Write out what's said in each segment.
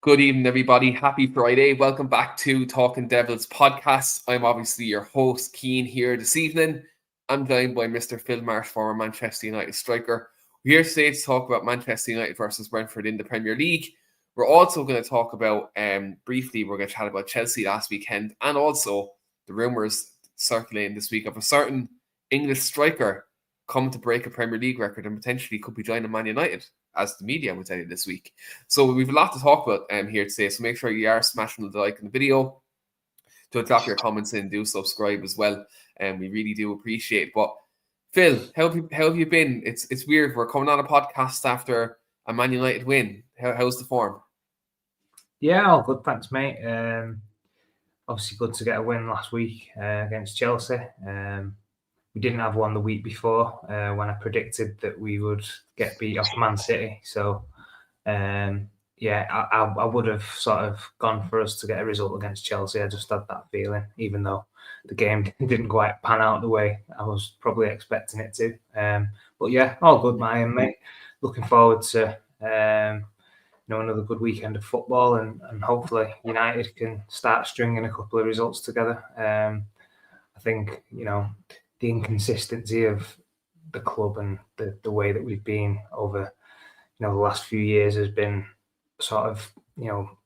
Good evening, everybody. Happy Friday. Welcome back to Talking Devils podcast. I'm obviously your host, Keane, here this evening. I'm joined by Mr. Phil Marsh, former Manchester United striker. We're here today to talk about Manchester United versus Brentford in the Premier League. We're also going to talk about, briefly, we're going to chat about Chelsea last weekend and also the rumours circulating this week of a certain English striker come to break a Premier League record and potentially could be joining Man United, as the media would tell you this week. So we've a lot to talk about here today. So make sure you are smashing the like in the video. To drop your comments in, do subscribe as well. And we really do appreciate it. But Phil, how have you been? It's weird. We're coming on a podcast after a Man United win. How's the form? Yeah, all good. Thanks, mate. Obviously good to get a win last week against Chelsea. We didn't have one the week before when I predicted that we would get beat off Man City. So, I would have sort of gone for us to get a result against Chelsea. I just had that feeling, even though the game didn't quite pan out the way I was probably expecting it to. But yeah, all good, mate. Looking forward to another good weekend of football, and hopefully United can start stringing a couple of results together. I think the inconsistency of the club and the way that we've been over the last few years has been sort of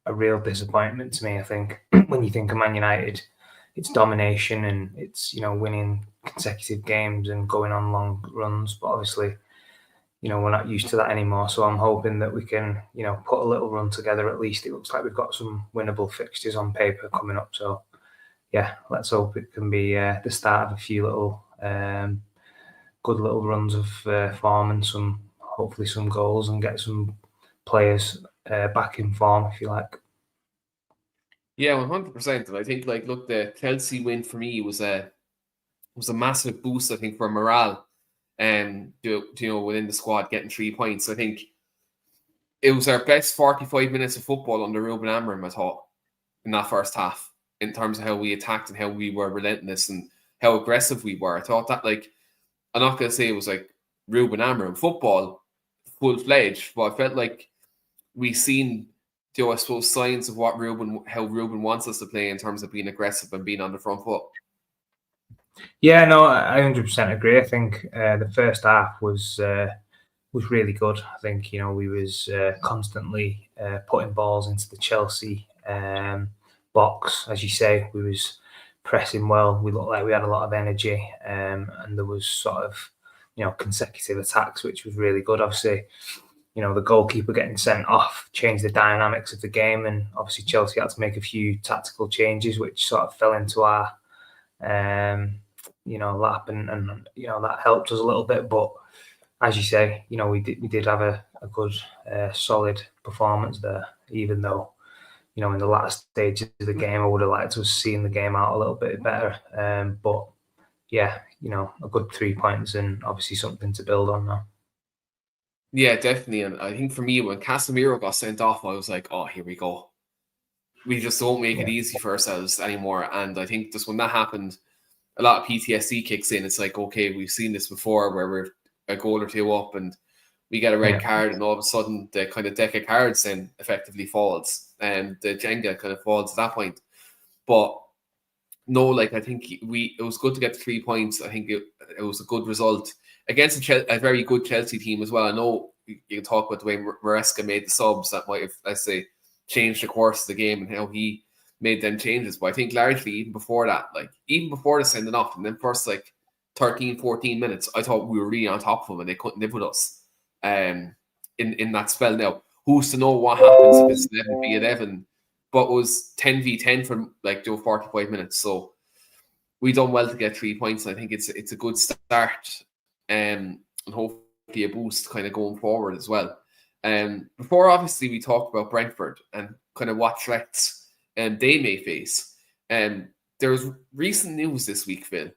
a real disappointment to me. I think when you think of Man United, it's domination and it's winning consecutive games and going on long runs, but obviously we're not used to that anymore. So I'm hoping that we can put a little run together. At least it looks like we've got some winnable fixtures on paper coming up. So yeah, let's hope it can be the start of a few little good little runs of form and hopefully some goals and get some players back in form, if you like. Yeah, 100%. And I think, look, the Chelsea win for me was a massive boost, I think, for morale. Within the squad, getting 3 points. I think it was our best 45 minutes of football under Ruben Amorim, I thought, in that first half, in terms of how we attacked and how we were relentless and how aggressive we were. I thought that, I'm not going to say it was like Ruben Amorim football, full-fledged, but I felt like we seen, I suppose, signs of how Ruben wants us to play in terms of being aggressive and being on the front foot. Yeah, no, I 100% agree. I think the first half was really good. I think we was constantly putting balls into the Chelsea box, as you say. We was pressing well. We looked like we had a lot of energy, and there was sort of consecutive attacks, which was really good. Obviously, the goalkeeper getting sent off changed the dynamics of the game, and obviously Chelsea had to make a few tactical changes, which sort of fell into our lap, and that helped us a little bit. But as you say, we did have a good solid performance there, even though in the last stages of the game I would have liked to have seen the game out a little bit better. But yeah, a good 3 points and obviously something to build on now. Yeah, definitely. And I think for me, when Casemiro got sent off, I was like, oh, here we go. We just don't make it easy for ourselves anymore. And I think just when that happened, a lot of PTSD kicks in. It's like, okay, we've seen this before where we're a goal or two up and we get a red card, and all of a sudden the kind of deck of cards then effectively falls and the Jenga kind of falls at that point. But no, I think it was good to get 3 points. I think it was a good result against a very good Chelsea team as well. I know you can talk about the way Maresca made the subs that might have, let's say, changed the course of the game and how he made them changes. But I think largely even before that, even before the sending off and then first 13, 14 minutes, I thought we were really on top of them and they couldn't live with us in that spell. Now, who's to know what happens if it's 11v11, but it was 10v10 for 45 minutes. So we done well to get 3 points. I think it's a good start and hopefully a boost kind of going forward as well. Before obviously we talk about Brentford and kind of what threats they may face. There's recent news this week, Phil.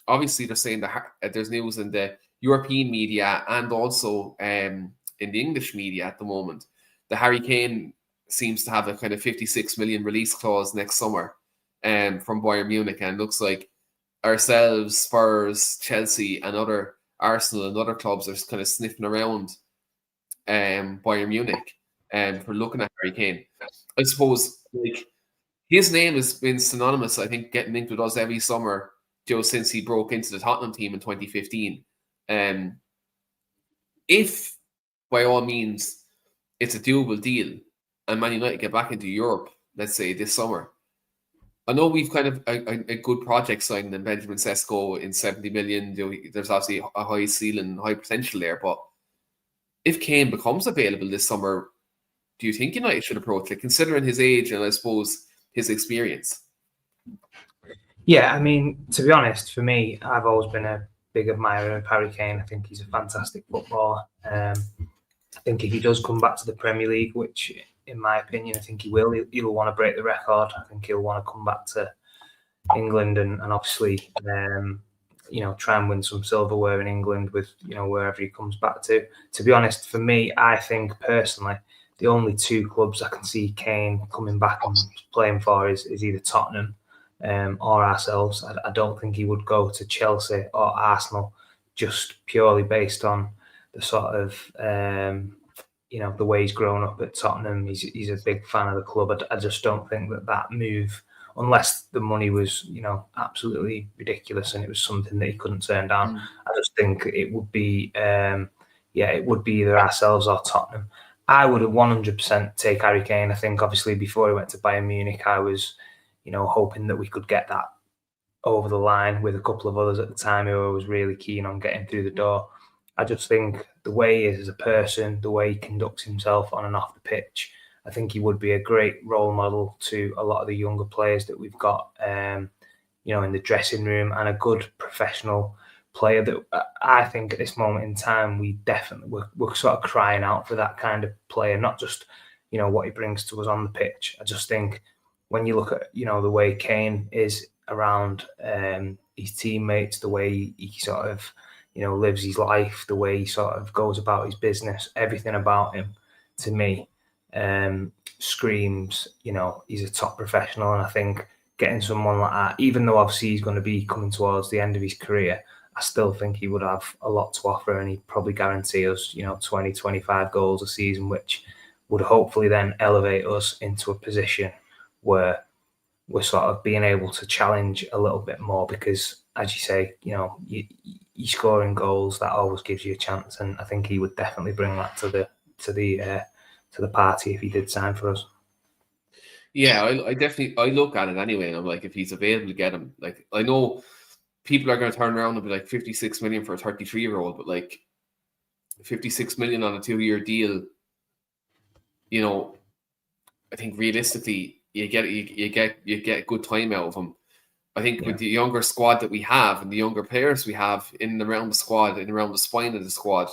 Obviously they're saying that there's news in the European media and also in the English media at the moment. The Harry Kane seems to have a kind of 56 million release clause next summer from Bayern Munich, and looks like ourselves, Spurs, Chelsea, and Arsenal and other clubs are kind of sniffing around Bayern Munich. for looking at Harry Kane. I suppose like his name has been synonymous, I think, getting linked with us every summer, since he broke into the Tottenham team in 2015. If by all means it's a doable deal and Man United get back into Europe, let's say this summer, I know we've kind of a good project signed in Benjamin Sesko in 70 million. There's obviously a high ceiling, high potential there. But if Kane becomes available this summer, do you think United should approach it, considering his age and I suppose his experience? Yeah, I mean, to be honest, for me, I've always been a big admirer of Harry Kane. I think he's a fantastic footballer. I think if he does come back to the Premier League, which in my opinion, I think he will. He'll want to break the record. I think he'll want to come back to England and obviously, try and win some silverware in England with, wherever he comes back to. To be honest, for me, I think personally, the only two clubs I can see Kane coming back and playing for is either Tottenham or ourselves. I don't think he would go to Chelsea or Arsenal just purely based on the sort of the way he's grown up at Tottenham. He's a big fan of the club. I just don't think that move, unless the money was, absolutely ridiculous and it was something that he couldn't turn down, I just think it would be, it would be either ourselves or Tottenham. I would have 100% take Harry Kane. I think obviously before he went to Bayern Munich, I was, hoping that we could get that over the line with a couple of others at the time who I was really keen on getting through the door. I just think the way he is as a person, the way he conducts himself on and off the pitch, I think he would be a great role model to a lot of the younger players that we've got, in the dressing room, and a good professional player that I think at this moment in time, we're sort of crying out for that kind of player, not just, what he brings to us on the pitch. I just think when you look at, the way Kane is around his teammates, the way he sort of, lives his life, the way he sort of goes about his business, everything about him, to me, screams, he's a top professional. And I think getting someone like that, even though obviously he's going to be coming towards the end of his career, I still think he would have a lot to offer, and he'd probably guarantee us, 20, 25 goals a season, which would hopefully then elevate us into a position where we're sort of being able to challenge a little bit more, because as you say, you scoring goals, that always gives you a chance, and I think he would definitely bring that to the party if he did sign for us. Yeah, I look at it anyway, and I'm like, if he's available to get him, like, I know people are going to turn around and be like 56 million for a 33-year-old, but like 56 million on a 2-year deal, I think realistically you get good time out of him. I think with the younger squad that we have and the younger players we have in and around the squad, in and around the spine of the squad,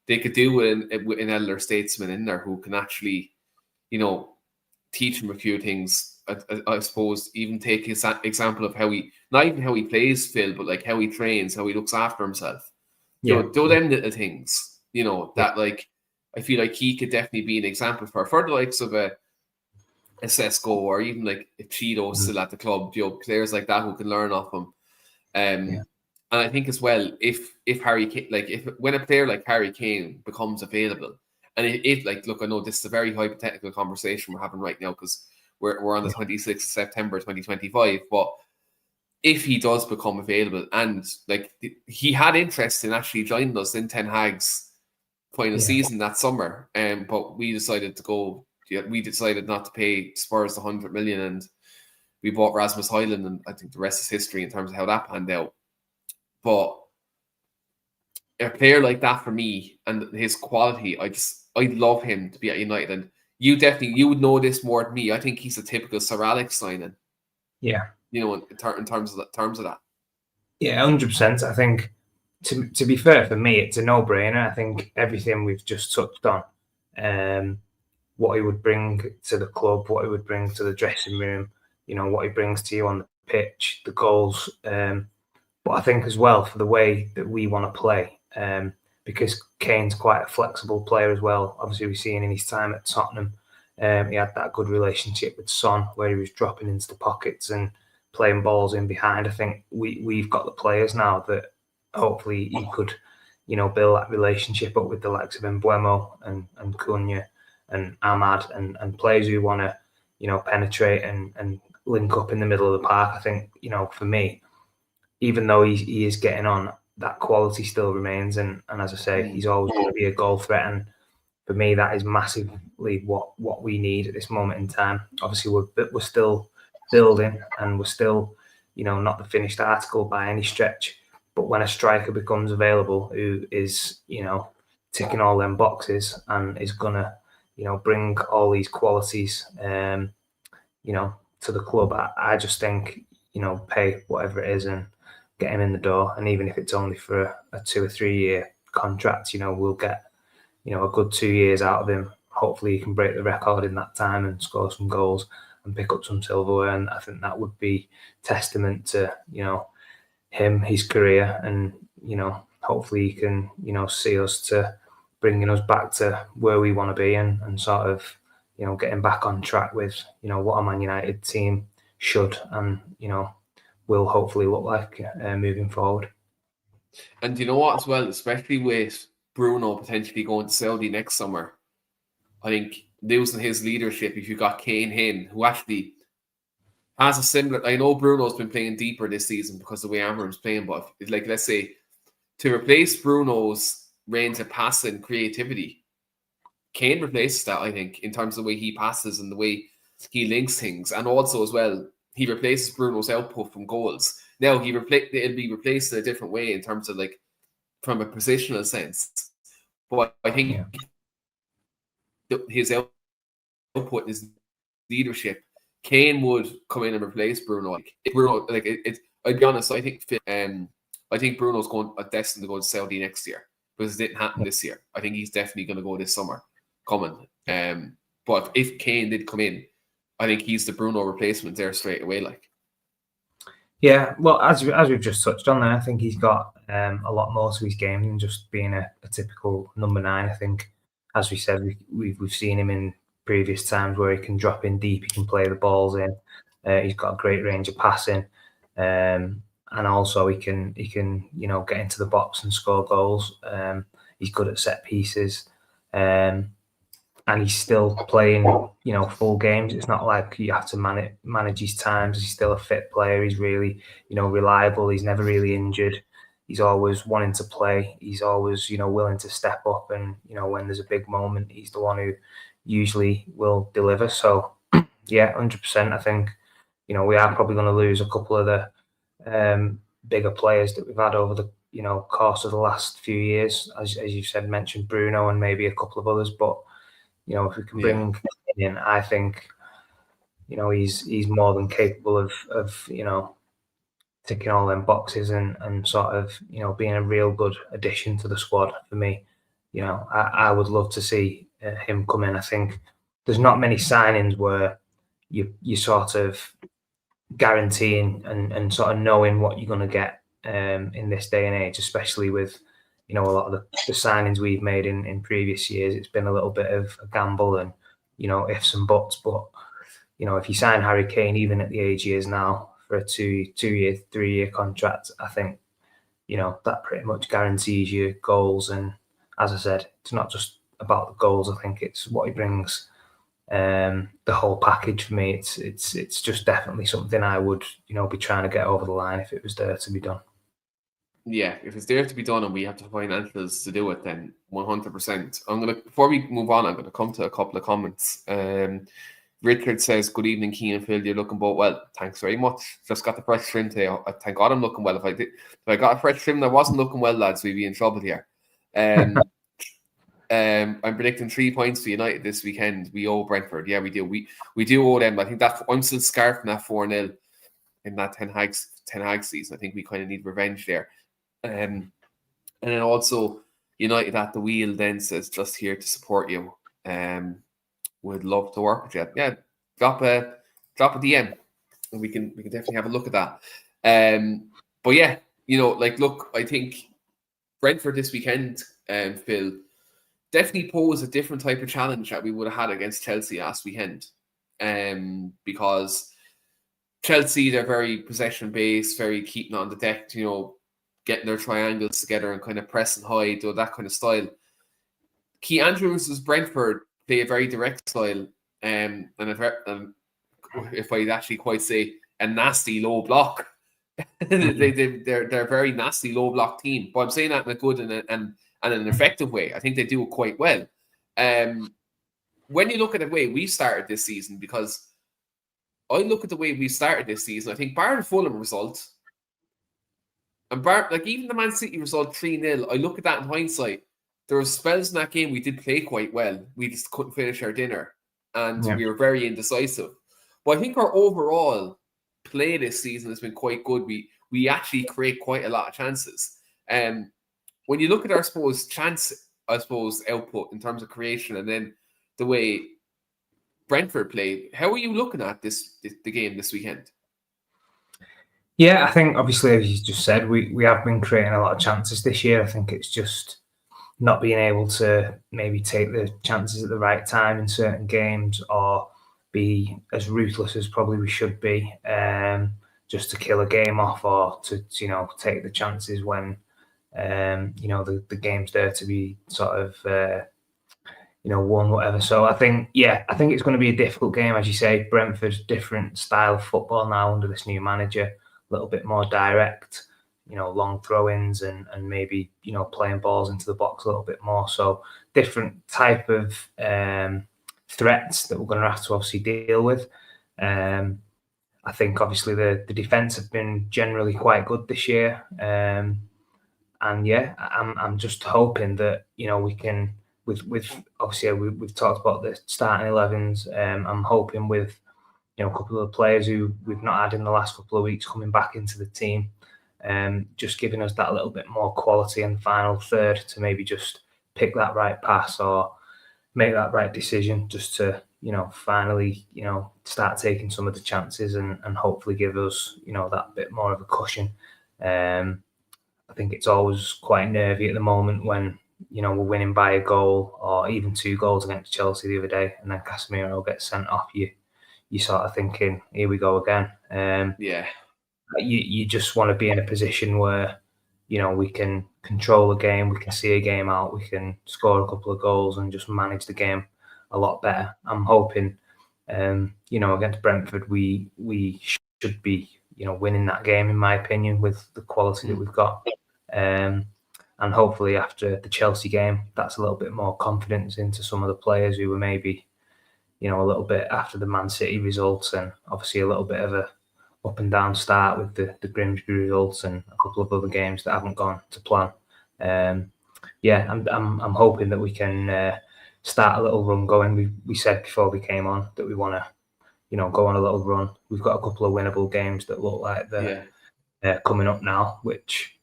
they could do with an elder statesman in there who can actually, teach him a few things. I suppose even take his example of not even how he plays, Phil, but like how he trains, how he looks after himself. Do them little things, that like I feel like he could definitely be an example for the likes of a Sesko, or even like a Cheeto still at the club, players like that who can learn off him. And I think as well, if Harry Kane, when a player like Harry Kane becomes available, and look, I know this is a very hypothetical conversation we're having right now because we're on the 26th of September 2025, but if he does become available, and like he had interest in actually joining us in Ten Hag's final season that summer, but we decided not to pay Spurs the 100 million, and we bought Rasmus Højlund, and I think the rest is history in terms of how that panned out. But a player like that, for me, and his quality, I'd love him to be at United. And you would know this more than me. I think he's a typical Sir Alex signing. Yeah. In terms of that. Yeah, 100%. I think to be fair, for me, it's a no-brainer. I think everything we've just touched on, what he would bring to the club, what he would bring to the dressing room, what he brings to you on the pitch, the goals. But I think as well for the way that we want to play, because Kane's quite a flexible player as well. Obviously, we've seen in his time at Tottenham, he had that good relationship with Son, where he was dropping into the pockets and playing balls in behind. I think we've got the players now that hopefully he could, build that relationship up with the likes of Mbeumo and Cunha and Ahmad and players who want to, penetrate and link up in the middle of the park. I think, for me, even though he is getting on, that quality still remains. And as I say, he's always going to be a goal threat. And for me, that is massively what we need at this moment in time. Obviously, we're still building, and we're still, not the finished article by any stretch. But when a striker becomes available who is, ticking all them boxes and is gonna, bring all these qualities, to the club, I just think, pay whatever it is and get him in the door. And even if it's only for a 2 or 3 year contract, we'll get, a good 2 years out of him. Hopefully, he can break the record in that time and score some goals and pick up some silverware. And I think that would be testament to, him, his career, and, hopefully he can, see us to bringing us back to where we want to be and sort of, getting back on track with, what a Man United team should and, will hopefully look like moving forward. And you know what, as well, especially with Bruno potentially going to Saudi next summer, I think losing his leadership, if you got Keane in, who actually has a similar, I know Bruno's been playing deeper this season because of the way Amram's playing, but like, let's say, to replace Bruno's range of passing creativity, Keane replaces that, I think, in terms of the way he passes and the way he links things. And also, as well, he replaces Bruno's output from goals. Now, it'll be replaced in a different way in terms of, like, from a positional sense. But I think his output, his leadership, Kane would come in and replace Bruno. I'd be honest, I think Bruno's destined to go to Saudi next year because it didn't happen this year. I think he's definitely going to go this summer coming. But if Kane did come in, I think he's the Bruno replacement there straight away. Like, yeah, well, as we've just touched on there, I think he's got a lot more to his game than just being a typical number 9. I think, as we said, we've seen him in previous times where he can drop in deep, he can play the balls in. He's got a great range of passing, and also he can get into the box and score goals. He's good at set pieces, and he's still playing full games. It's not like you have to manage his times. He's still a fit player. He's really reliable. He's never really injured. He's always wanting to play. He's always willing to step up, and when there's a big moment, he's the one who usually will deliver. So yeah, 100%. I think we are probably going to lose a couple of the bigger players that we've had over the course of the last few years, as you said, mentioned Bruno and maybe a couple of others. But if we can bring in, I think he's more than capable of ticking all them boxes and sort of being a real good addition to the squad for me. I would love to see him come in. I think there's not many signings where you sort of guaranteeing and sort of knowing what you're going to get in this day and age, especially with a lot of the signings we've made in previous years. It's been a little bit of a gamble and ifs and buts. But if you sign Harry Kane, even at the age he is now, for a 2-year, 3-year contract, I think that pretty much guarantees you goals. And as I said, it's not just about the goals. I think it's what he brings. The whole package for me, it's just definitely something I would be trying to get over the line if it was there to be done. Yeah, if it's there to be done and we have the financials to do it, then 100%. Before we move on, I'm gonna come to a couple of comments. Richard says, "Good evening, Keane and Phil. You're looking both well. Thanks very much. Just got the fresh trim today. Thank God I'm looking well. If I got a fresh trim that wasn't looking well, lads, we'd be in trouble here." I'm predicting 3 points for United this weekend. We owe Brentford. Yeah, we do. We do owe them. I think that I'm still scarred from that 4-0 in that Ten Hag season. I think we kind of need revenge there. And then also United at the wheel then says, "Just here to support you. Would love to work with you." Yeah, drop a DM and we can definitely have a look at that. But yeah, look, I think Brentford this weekend, Phil, definitely pose a different type of challenge that we would have had against Chelsea last weekend. Because Chelsea, they're very possession based, very keeping on the deck, getting their triangles together and kind of pressing high, do that kind of style. Key Andrews' Brentford play a very direct style, and if I'd actually quite say a nasty low block. They're a very nasty low block team, but I'm saying that in a good and an effective way. I think they do it quite well. When you look at the way we started this season, because I look at the way we started this season, I think bar the Fulham result, and even the Man City result 3-0, I look at that in hindsight. There were spells in that game we did play quite well. We just couldn't finish our dinner, and we were very indecisive. But I think our overall play this season has been quite good. We actually create quite a lot of chances. When you look at our output in terms of creation, and then the way Brentford played, how are you looking at the game this weekend? Yeah, I think obviously, as you just said, we have been creating a lot of chances this year. I think it's just not being able to maybe take the chances at the right time in certain games, or be as ruthless as probably we should be, just to kill a game off, or to take the chances when the game's there to be sort of won, whatever. So I think it's going to be a difficult game, as you say. Brentford's different style of football now under this new manager, a little bit more direct, long throw-ins and maybe, playing balls into the box a little bit more. So different type of threats that we're going to have to obviously deal with. I think obviously the defence have been generally quite good this year. And yeah, I'm just hoping that, we can, with obviously we've talked about the starting 11s. I'm hoping with, a couple of players who we've not had in the last couple of weeks coming back into the team, just giving us that little bit more quality in the final third to maybe just pick that right pass or make that right decision, just to, finally, start taking some of the chances and hopefully give us, that bit more of a cushion. I think it's always quite nervy at the moment when, we're winning by a goal or even 2 goals against Chelsea the other day, and then Casemiro gets sent off. You sort of thinking, here we go again. You just want to be in a position where, we can control the game, we can see a game out, we can score a couple of goals and just manage the game a lot better. I'm hoping, against Brentford, we should be, winning that game, in my opinion, with the quality that we've got. And hopefully after the Chelsea game, that's a little bit more confidence into some of the players who were maybe, a little bit after the Man City results, and obviously a little bit of a up and down start with the Grimsby results and a couple of other games that haven't gone to plan. I'm hoping that we can start a little run going. We said before we came on that we want to, go on a little run. We've got a couple of winnable games that look like they're coming up now, which,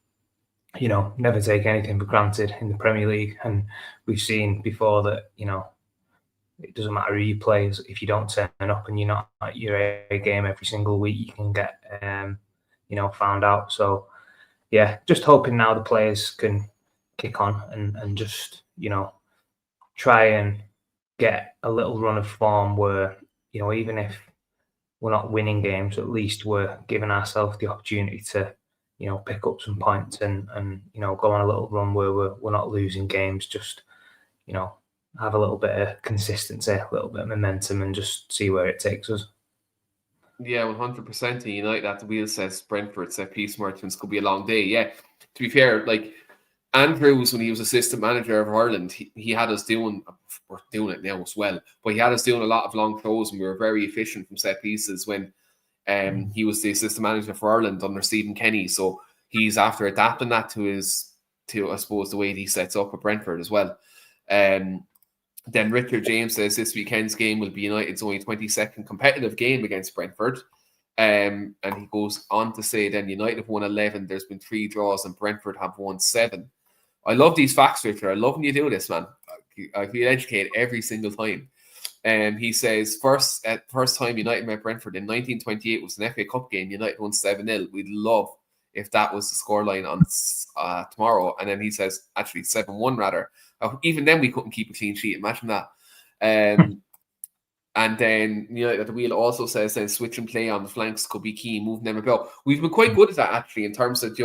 never take anything for granted in the Premier League. And we've seen before that, it doesn't matter who you play. If you don't turn up and you're not at your A game every single week, you can get, found out. So, yeah, just hoping now the players can kick on and just, try and get a little run of form where, even if we're not winning games, at least we're giving ourselves the opportunity to, pick up some points and go on a little run where we're not losing games. Just, have a little bit of consistency, a little bit of momentum, and just see where it takes us. Yeah, 100%. United at the wheel, says Brentford, set piece merchants, could be a long day. Yeah, to be fair, like Andrews, when he was assistant manager of Ireland, he had us doing, we're doing it now as well, but he had us doing a lot of long throws, and we were very efficient from set pieces when he was the assistant manager for Ireland under Stephen Kenny. So he's after adapting that to I suppose, the way he sets up at Brentford as well. Then Richard James says this weekend's game will be United's only 22nd competitive game against Brentford. And he goes on to say then United have won 11, there's been 3 draws, and Brentford have won 7. I love these facts, Richard. I love when you do this, man. I feel educated every single time. He says, first time United met Brentford in 1928 was an FA Cup game. United won 7-0. We'd love if that was the scoreline on tomorrow. And then he says, actually 7-1 rather. Even then we couldn't keep a clean sheet. Imagine that. And then United at the wheel also says then switch and play on the flanks could be key, moving them about. We've been quite good at that actually in terms of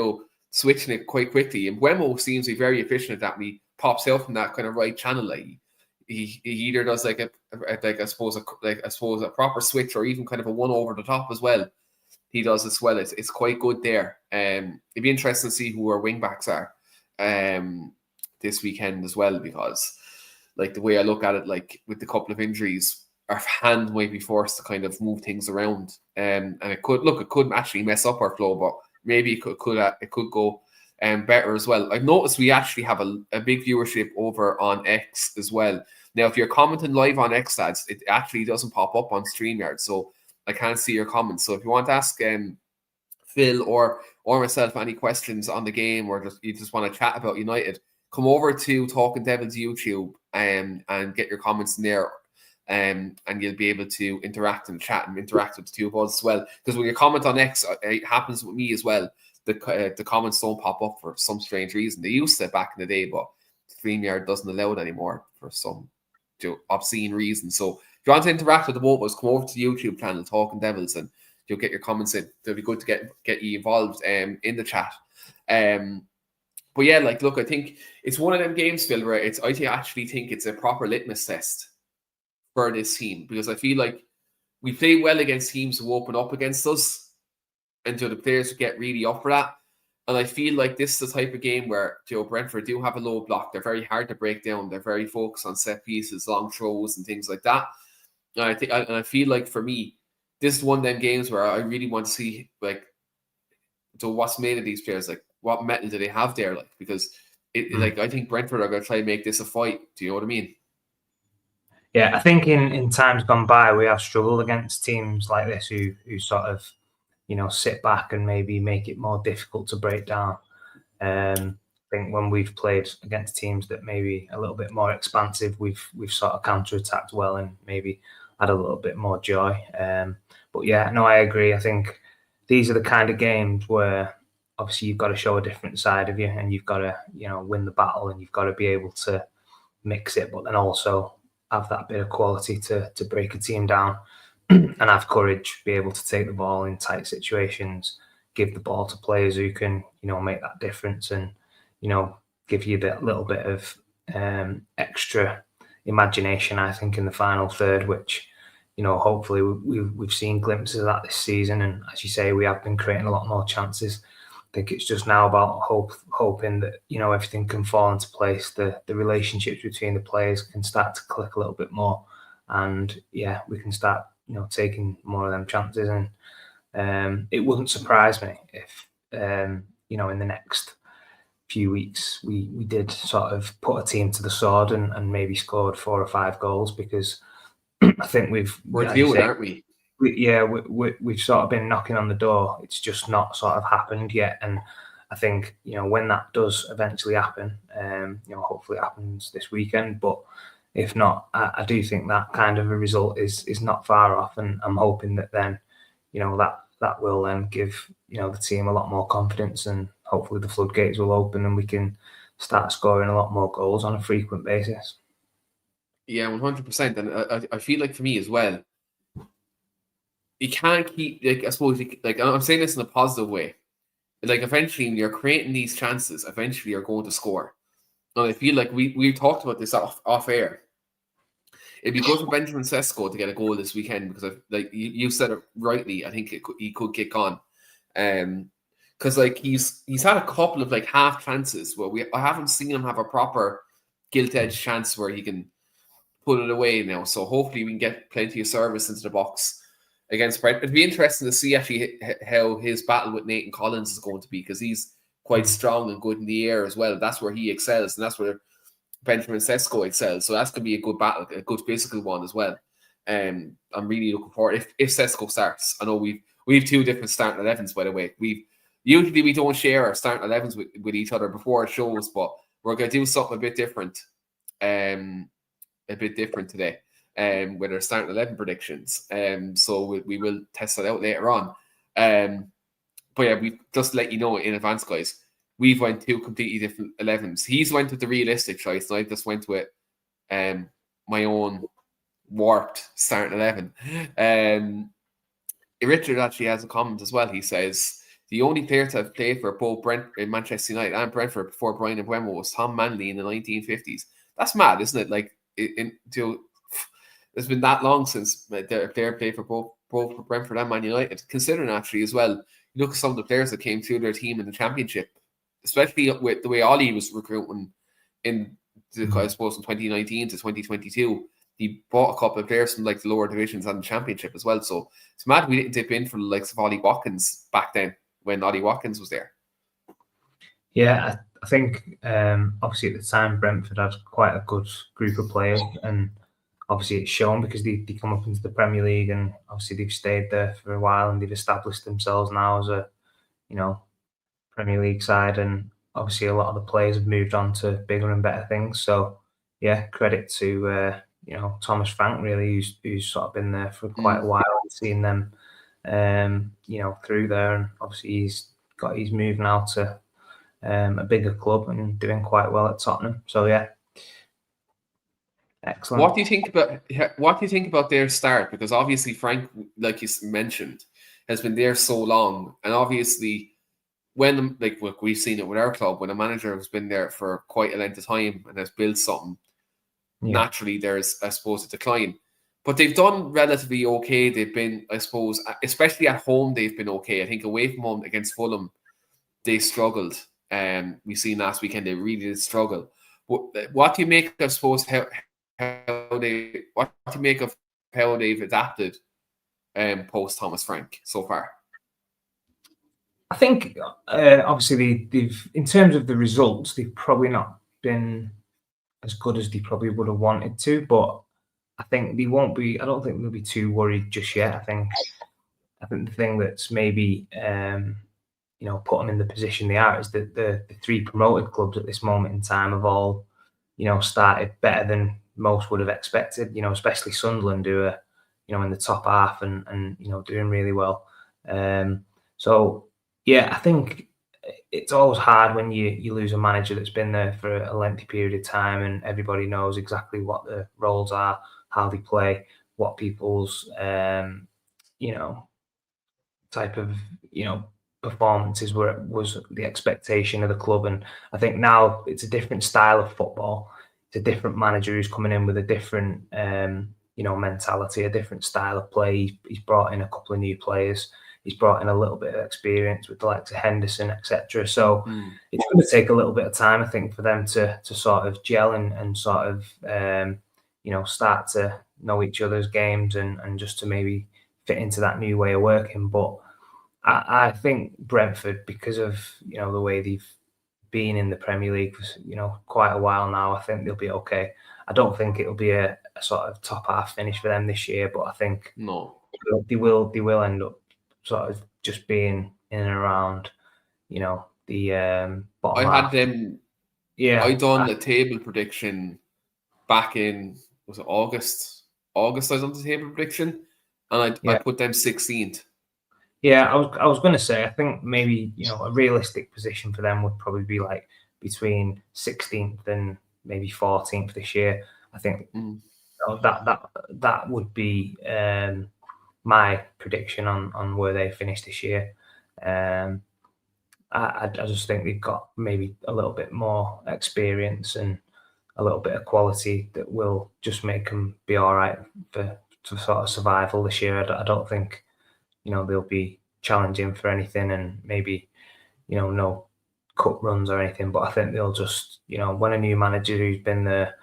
switching it quite quickly. And Wemo seems to be very efficient at that. He pops out from that kind of right channel. he either does like a I suppose a proper switch or even kind of a one over the top as well. He does as well. It's quite good there. It'd be interesting to see who our wing backs are this weekend as well, because like the way I look at it, like with the couple of injuries, our hand might be forced to kind of move things around, and it could actually mess up our flow, but maybe it could go better as well. I've noticed we actually have a big viewership over on X as well. Now, if you're commenting live on X, lads, it actually doesn't pop up on StreamYard, so I can't see your comments. So if you want to ask Phil or myself any questions on the game, or you just want to chat about United, come over to Talking Devils YouTube and get your comments in there. And you'll be able to interact and chat and interact with the two of us as well. Because when you comment on X, it happens with me as well. The comments don't pop up for some strange reason. They used to back in the day, but StreamYard doesn't allow it anymore for some obscene reason. So if you want to interact with the both of us, come over to the YouTube channel, Talking Devils, and you'll get your comments in. It'll be good to get you involved in the chat. But yeah, like, look, I think it's one of them games, Phil, where I actually think it's a proper litmus test for this team, because I feel like we play well against teams who open up against us, and the players get really up for that. And I feel like this is the type of game where Brentford do have a low block. They're very hard to break down. They're very focused on set pieces, long throws, and things like that. And I feel like for me, this is one of them games where I really want to see what's made of these players, like what metal do they have there, like, because I think Brentford are going to try and make this a fight. Do you know what I mean? Yeah, I think in times gone by, we have struggled against teams like this who sort of, sit back and maybe make it more difficult to break down. I think when we've played against teams that maybe a little bit more expansive, we've sort of counter-attacked well and maybe had a little bit more joy. But yeah, no, I agree. I think these are the kind of games where obviously you've got to show a different side of you, and you've got to, win the battle, and you've got to be able to mix it, but then also have that bit of quality to break a team down and have courage, be able to take the ball in tight situations, give the ball to players who can, make that difference, and, give you that little bit of extra imagination, I think, in the final third, which, hopefully we've seen glimpses of that this season. And as you say, we have been creating a lot more chances. I think it's just now about hoping that, everything can fall into place. The relationships between the players can start to click a little bit more. And yeah, we can start, taking more of them chances. And it wouldn't surprise me if, in the next few weeks, we did sort of put a team to the sword and maybe scored 4 or 5 goals, because I think we're due, aren't we? We've sort of been knocking on the door. It's just not sort of happened yet. And I think, when that does eventually happen, hopefully it happens this weekend. But if not, I do think that kind of a result is not far off. And I'm hoping that then, that will then give, the team a lot more confidence, and hopefully the floodgates will open and we can start scoring a lot more goals on a frequent basis. Yeah, 100%. And I feel like for me as well, you can't keep, I suppose, I'm saying this in a positive way. Like, eventually, when you're creating these chances, eventually you're going to score. And I feel like we talked about this off air. It'd be good for Benjamin Sesko to get a goal this weekend, because you said it rightly. I think he could kick on, because he's had a couple of half chances where I haven't seen him have a proper gilt-edged chance where he can put it away now. So hopefully we can get plenty of service into the box against Brentford. It'd be interesting to see actually how his battle with Nathan Collins is going to be, because he's quite strong and good in the air as well. That's where he excels, and that's where Benjamin Sesko excels. So that's going to be a good battle, a good physical one as well. I'm really looking forward if Sesko starts. I know we've 2 different starting 11s, by the way. Usually we don't share our starting 11s with each other before it shows, but we're going to do something a bit different. Today with our starting 11 predictions. So we will test that out later on. But yeah, we just let you know in advance, guys. We've went 2 completely different 11s. He's went with the realistic choice, and I just went with my own warped starting 11. Richard actually has a comment as well. He says the only player to have played for both Manchester United and Brentford before Brian Mbeumo was Tom Manley in the 1950s. That's mad, isn't it? It's been that long since their play for both Brentford and Man United. Considering actually as well, you look at some of the players that came through their team in the Championship, especially with the way Ollie was recruiting I suppose in 2019 to 2022. He bought a couple of players from like the lower divisions and the Championship as well. So it's mad we didn't dip in for the likes of Ollie Watkins back then when Ollie Watkins was there. Yeah, I think obviously at the time Brentford had quite a good group of players, and obviously it's shown because they come up into the Premier League, and obviously they've stayed there for a while and they've established themselves now as a Premier League side, and obviously a lot of the players have moved on to bigger and better things. So yeah, credit to Thomas Frank really, who's sort of been there for quite a while and seen them through there, and obviously he's got his move now to a bigger club and doing quite well at Tottenham. So yeah, excellent. What do you think about their start? Because obviously Frank, like you mentioned, has been there so long, and obviously when we've seen it with our club, when a manager has been there for quite a length of time and has built something, naturally there's, I suppose, a decline. But they've done relatively okay. They've been, I suppose, especially at home, they've been okay. I think away from home against Fulham, they struggled. We've seen last weekend they really did struggle. What do you make, I suppose, what do you make of how they've adapted post Thomas Frank so far? I think obviously they've in terms of the results, they've probably not been as good as they probably would have wanted to, but I think they won't be. I don't think they'll be too worried just yet. I think the thing that's maybe put them in the position they are is that the three promoted clubs at this moment in time have all started better than most would have expected. Especially Sunderland, who are in the top half and doing really well. So yeah, I think it's always hard when you lose a manager that's been there for a lengthy period of time and everybody knows exactly what the roles are, how they play, what people's type of performances was the expectation of the club. And I think now it's a different style of football. It's a different manager who's coming in with a different mentality, a different style of play. He's brought in a couple of new players. He's brought in a little bit of experience with the likes of Henderson, etc. So it's going to take a little bit of time, I think, for them to sort of gel and sort of start to know each other's games and just to maybe fit into that new way of working. But I think Brentford, because of the way they've been in the Premier League for quite a while now, I think they'll be okay. I don't think it'll be a sort of top half finish for them this year, but I think they will end up sort of just being in and around, the bottom half. I had them. Yeah, I done the table prediction back in August. I was on the table prediction, and I put them 16th. Yeah, I was going to say I think maybe a realistic position for them would probably be like between 16th and maybe 14th this year. I think that would be my prediction on where they finish this year. I just think they've got maybe a little bit more experience and a little bit of quality that will just make them be all right for sort of survival this year. I don't think they'll be challenging for anything and maybe no cup runs or anything. But I think they'll just when a new manager who's been there.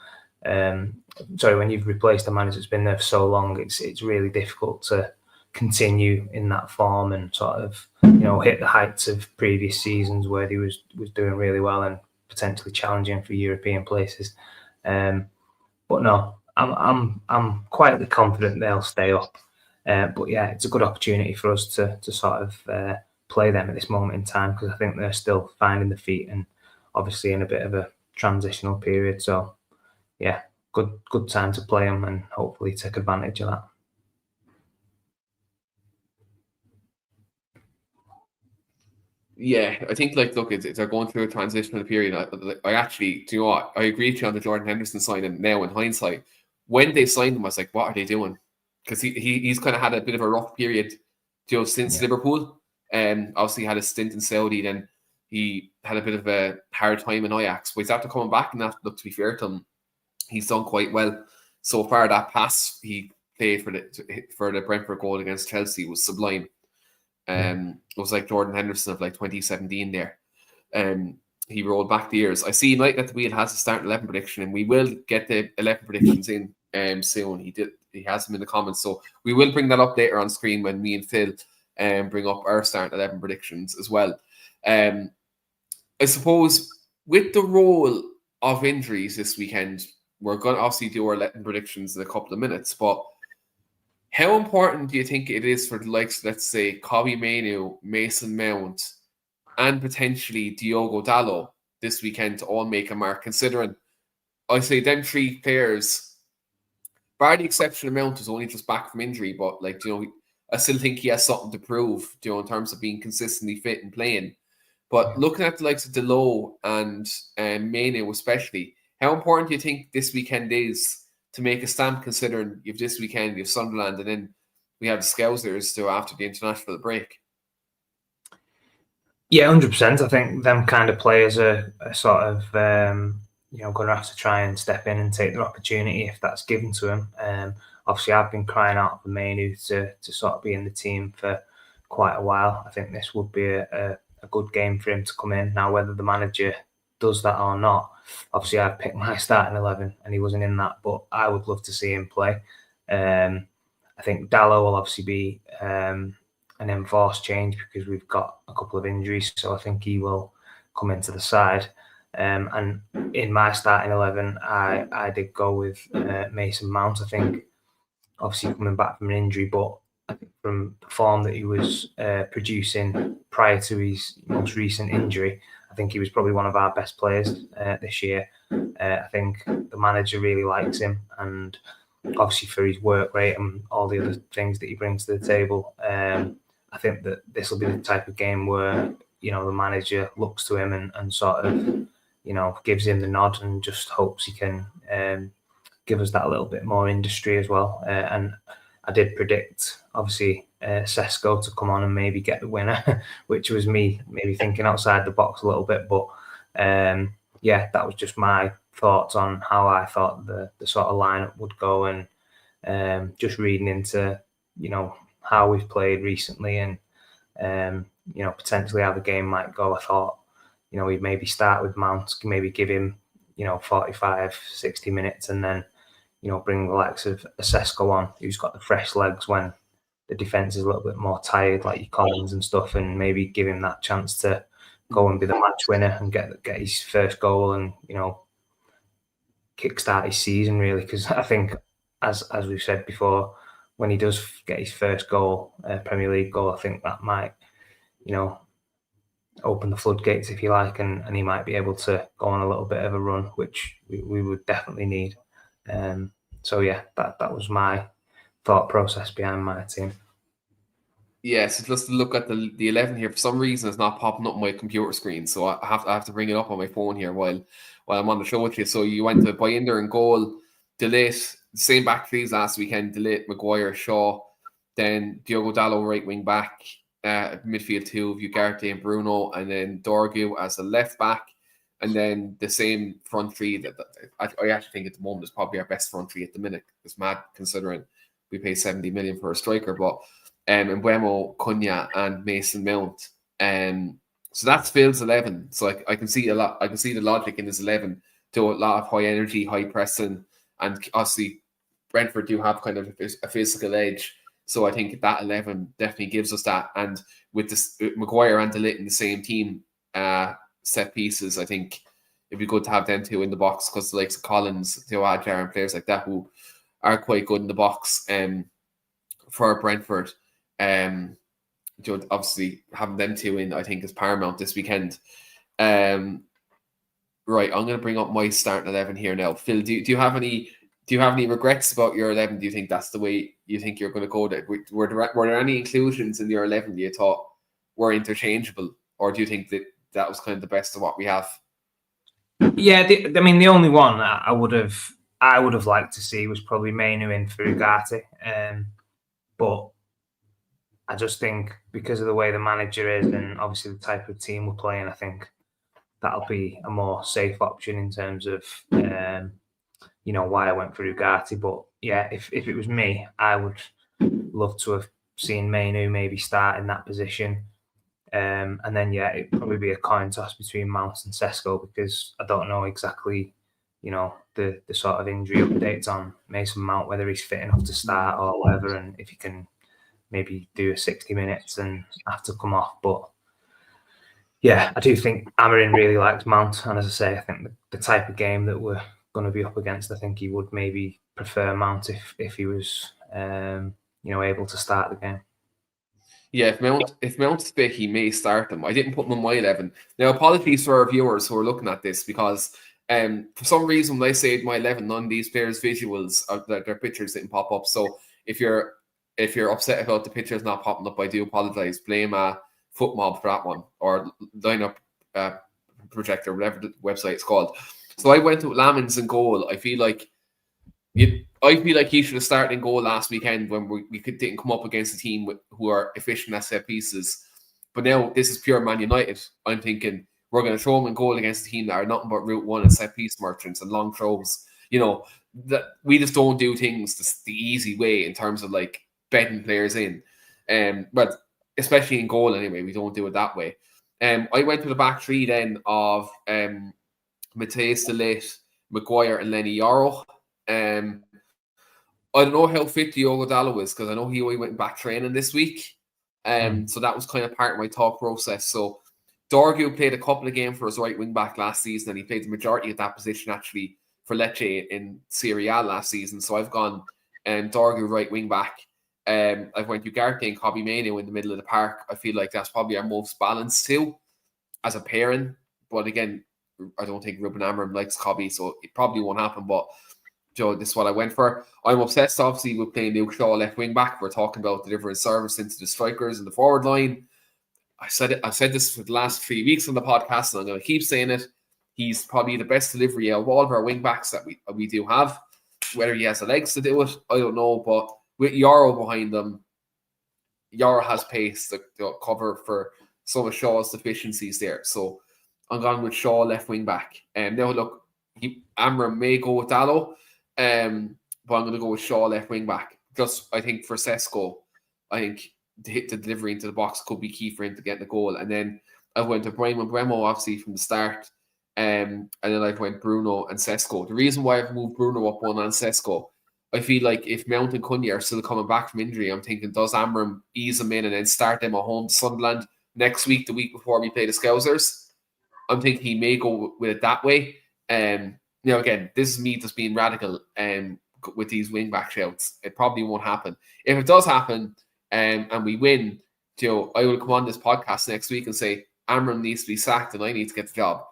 When you've replaced a manager that's been there for so long, it's really difficult to continue in that form and sort of hit the heights of previous seasons where he was doing really well and potentially challenging for European places. But no, I'm quietly confident they'll stay up. But yeah, it's a good opportunity for us to sort of play them at this moment in time because I think they're still finding their feet and obviously in a bit of a transitional period. So yeah, good time to play them and hopefully take advantage of that. Yeah, I think they're going through a transitional period. I actually, do you know what? I agree with you on the Jordan Henderson signing now in hindsight. When they signed him, I was like, what are they doing? Because he's kind of had a bit of a rough period since Liverpool. Obviously, he had a stint in Saudi, then he had a bit of a hard time in Ajax. But he's after coming back, and that, look, to be fair to him, he's done quite well so far. That pass he played for the Brentford goal against Chelsea was sublime. It was like Jordan Henderson of like 2017 there. He rolled back the years. I see United at the wheel has a starting 11 prediction, and we will get the 11 predictions in soon. He has them in the comments, so we will bring that up later on screen when me and Phil bring up our starting 11 predictions as well. I suppose with the role of injuries this weekend, we're going to obviously do our 11 predictions in a couple of minutes, but how important do you think it is for the likes, let's say, Kobbie Mainoo, Mason Mount, and potentially Diogo Dalot this weekend to all make a mark, considering I say them three players, bar the exception of Mount is only just back from injury, but I still think he has something to prove, in terms of being consistently fit and playing. But looking at the likes of Dalot and Mainoo especially, how important do you think this weekend is to make a stamp, considering you've this weekend, you have Sunderland, and then we have the Scousers to after the international break? Yeah, 100%. I think them kind of players are sort of going to have to try and step in and take their opportunity if that's given to them. Obviously, I've been crying out for Mainoo to sort of be in the team for quite a while. I think this would be a good game for him to come in. Now, whether the manager does that or not, obviously I've picked my starting 11 and he wasn't in that, but I would love to see him play. I think Dalot will obviously be an enforced change because we've got a couple of injuries, so I think he will come into the side. And in my starting 11, I did go with Mason Mount. I think obviously coming back from an injury, but I think from the form that he was producing prior to his most recent injury, I think he was probably one of our best players this year. I think the manager really likes him, and obviously for his work rate and all the other things that he brings to the table, I think that this will be the type of game where the manager looks to him and sort of gives him the nod and just hopes he can give us that little bit more industry as well. And I did predict, obviously, Sesko to come on and maybe get the winner, which was me maybe thinking outside the box a little bit. But that was just my thoughts on how I thought the sort of lineup would go, and just reading into how we've played recently and potentially how the game might go. I thought we'd maybe start with Mount, maybe give him 45, 60 minutes, and then bring the likes of Sesko on, who's got the fresh legs when the defence is a little bit more tired, like your Collins and stuff, and maybe give him that chance to go and be the match winner and get his first goal and kickstart his season, really. Because I think, as we've said before, when he does get his first goal, Premier League goal, I think that might open the floodgates, if you like, and he might be able to go on a little bit of a run, which we would definitely need. So yeah, that was my thought process behind my team. Yeah, so just to look at the 11 here, for some reason it's not popping up on my computer screen, so I have to bring it up on my phone here while I'm on the show with you. So you went to Binder and goal, De Ligt, same back three as last weekend, De Ligt, Maguire, Shaw, then Diogo Dalot right wing back, midfield two of Ugarte and Bruno, and then Dorgu as the left back, and then the same front three that I actually think at the moment is probably our best front three at the minute. It's mad considering we pay 70 million for a striker, but Mbeumo, Cunha, and Mason Mount. So that's Phil's 11. So I can see I can see the logic in his 11 to a lot of high energy, high pressing, and obviously Brentford do have kind of a physical edge. So I think that 11 definitely gives us that. And with this Maguire and De Ligt in the same team, set pieces, I think it'd be good to have them two in the box, because the likes of Collins, Theo Adjar, and players like that who are quite good in the box for Brentford. Obviously having them two in, I think, is paramount this weekend. Right, I'm going to bring up my starting 11 here now. Phil, do you have any regrets about your 11? Do you think that's the way you think you're going to go? Were there any inclusions in your 11 you thought were interchangeable, or do you think that was kind of the best of what we have? Yeah, the only one I would have liked to see was probably Mainoo in for Ugarte, but I just think because of the way the manager is and obviously the type of team we're playing, I think that'll be a more safe option in terms of why I went for Ugarte. But yeah, if it was me, I would love to have seen Mainu maybe start in that position. And then, yeah, it'd probably be a coin toss between Mount and Sesko, because I don't know exactly, the sort of injury updates on Mason Mount, whether he's fit enough to start or whatever, and if he can maybe do a 60 minutes and have to come off. But yeah, I do think Amarin really likes Mount. And as I say, I think the type of game that we're going to be up against, I think he would maybe prefer Mount if he was, able to start the game. Yeah, if Mount's fit, he may start them. I didn't put him in my 11. Now, apologies for our viewers who are looking at this, because for some reason when I saved my 11, none of these players' visuals, their pictures didn't pop up. So if you're upset about the pictures not popping up, I do apologize. Blame FootMob for that one, or Lineup Projector, whatever the website's called. So I went with Lamins in goal. I feel like he should have started in goal last weekend when we didn't come up against a team who are efficient at set pieces. But now this is pure Man United. I'm thinking we're going to throw him in goal against a team that are nothing but Route 1 and set piece merchants and long throws. That we just don't do things the easy way in terms of like betting players in. But especially in goal anyway, we don't do it that way. I went to the back three then of Matthias de Ligt, Maguire and Lenny Yoro. I don't know how fit Diogo Dalot is, because I know he only went back training this week. So that was kind of part of my thought process. So Dorgu played a couple of games for his right wing back last season, and he played the majority of that position actually for Lecce in Serie A last season. So I've gone Dorgu right wing back. I've went Ugarte and Kobbie Mainoo in the middle of the park. I feel like that's probably our most balanced two as a pairing. But again, I don't think Ruben Amorim likes Kobbie, so it probably won't happen. But this is what I went for. I'm obsessed, obviously, with playing Luke Shaw left wing back. We're talking about delivering service into the strikers in the forward line. I've said this for the last 3 weeks on the podcast, and I'm going to keep saying it. He's probably the best delivery of all of our wing backs that we do have. Whether he has the legs to do it, I don't know. But with Yoro behind them, Yoro has pace to cover for some of Shaw's deficiencies there. So I'm going with Shaw left wing back. And now look, Amorim may go with Dalot. But I'm going to go with Shaw left wing back. Just, I think for Sesko, I think to hit the delivery into the box could be key for him to get the goal. And then I went to Brian Mbeumo, obviously, from the start. And then I went Bruno and Sesko. The reason why I've moved Bruno up one on Sesko, I feel like if Mount and Cunha are still coming back from injury, I'm thinking, does Amorim ease them in and then start them at home to Sunderland next week, the week before we play the Scousers? I'm thinking he may go with it that way. Again, this is me just being radical with these wing back shouts. It probably won't happen. If it does happen and we win, I will come on this podcast next week and say Amorim needs to be sacked and I need to get the job.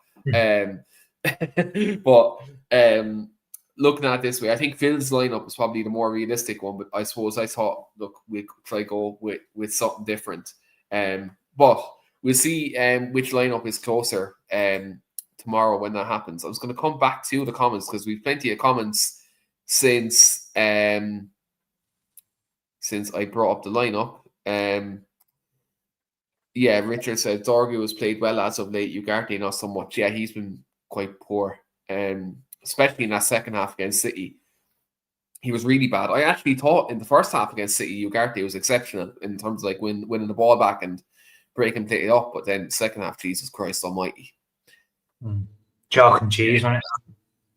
But looking at it this way, I think Phil's lineup is probably the more realistic one. But I suppose I thought, look, we could try go with something different. But we'll see which lineup is closer tomorrow when that happens. I was going to come back to the comments because we've plenty of comments since I brought up the lineup. Richard said Dorgu has played well as of late. Ugarte not so much. Yeah, he's been quite poor, especially in that second half against City. He was really bad. I actually thought in the first half against City, Ugarte was exceptional in terms of like winning the ball back and breaking it up. But then second half, Jesus Christ Almighty. Chalk and cheese, wasn't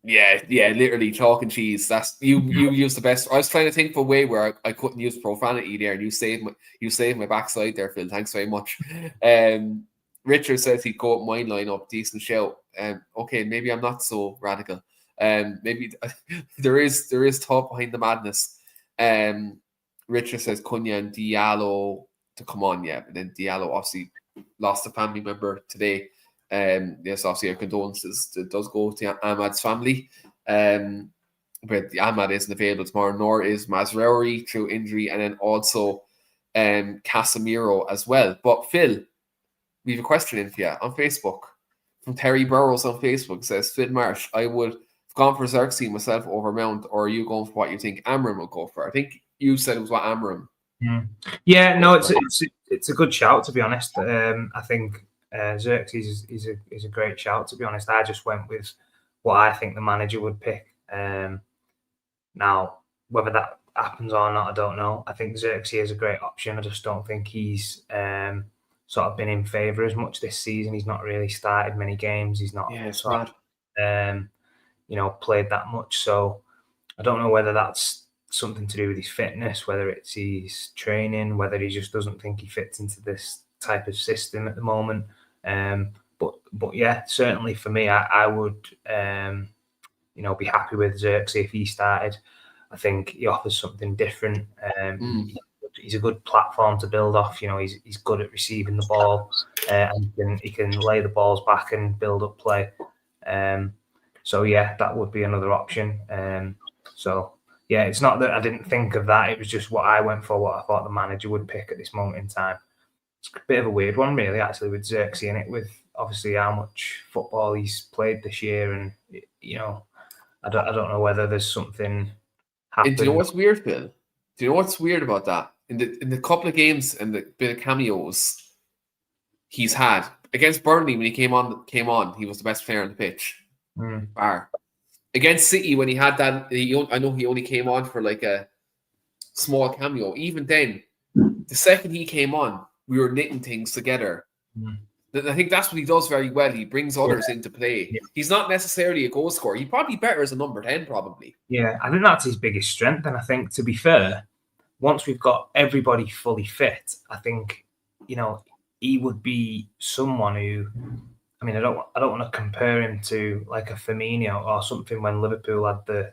it? Yeah, literally chalk and cheese. That's you used the best. I was trying to think of a way where I couldn't use profanity there, and you saved my backside there, Phil. Thanks very much. Richard says he'd go up mine line up, decent shout. Okay, maybe I'm not so radical. Maybe there is thought behind the madness. Richard says Cunha and Diallo to come on, yeah, but then Diallo obviously lost a family member today. Yes, obviously our condolences does go to Ahmad's family. But Ahmad isn't available tomorrow, nor is Mazraoui through injury, and then also Casemiro as well. But Phil, we have a question in for you on Facebook from Terry Burrows on Facebook. It says, Phil Marsh, I would have gone for Xerxes myself over Mount, or are you going for what you think Amorim will go for? I think you said it was what Amorim. Yeah, no, it's a good shout, to be honest. I think Xerxes is a great shout, to be honest. I just went with what I think the manager would pick. Now, whether that happens or not, I don't know. I think Xerxes is a great option. I just don't think he's sort of been in favour as much this season. He's not really started many games. He's not it's sort mad. of, played that much. So I don't know whether that's something to do with his fitness, whether it's his training, whether he just doesn't think he fits into this type of system at the moment. But yeah, certainly for me, I would be happy with Xerxes if he started. I think he offers something different. He's a good platform to build off. He's good at receiving the ball, and he can lay the balls back and build up play. So yeah, that would be another option. So yeah, it's not that I didn't think of that. It was just what I went for, what I thought the manager would pick at this moment in time. It's a bit of a weird one, really, actually, with Xerxes in it, with obviously how much football he's played this year, and I don't know whether there's something happened. And do you know what's weird, Bill? Do you know what's weird about that? In the couple of games and the bit of cameos he's had against Burnley when he came on, he was the best player on the pitch. Bar. Against City when he had that, I know he only came on for like a small cameo. Even then, the second he came on, we were knitting things together. I think that's what he does very well. He brings others into play. Yeah. He's not necessarily a goal scorer. He'd probably be better as a number 10, probably. Yeah, I think that's his biggest strength. And I think, to be fair, once we've got everybody fully fit, I think, he would be someone who, I mean, I don't want to compare him to like a Firmino or something when Liverpool had the,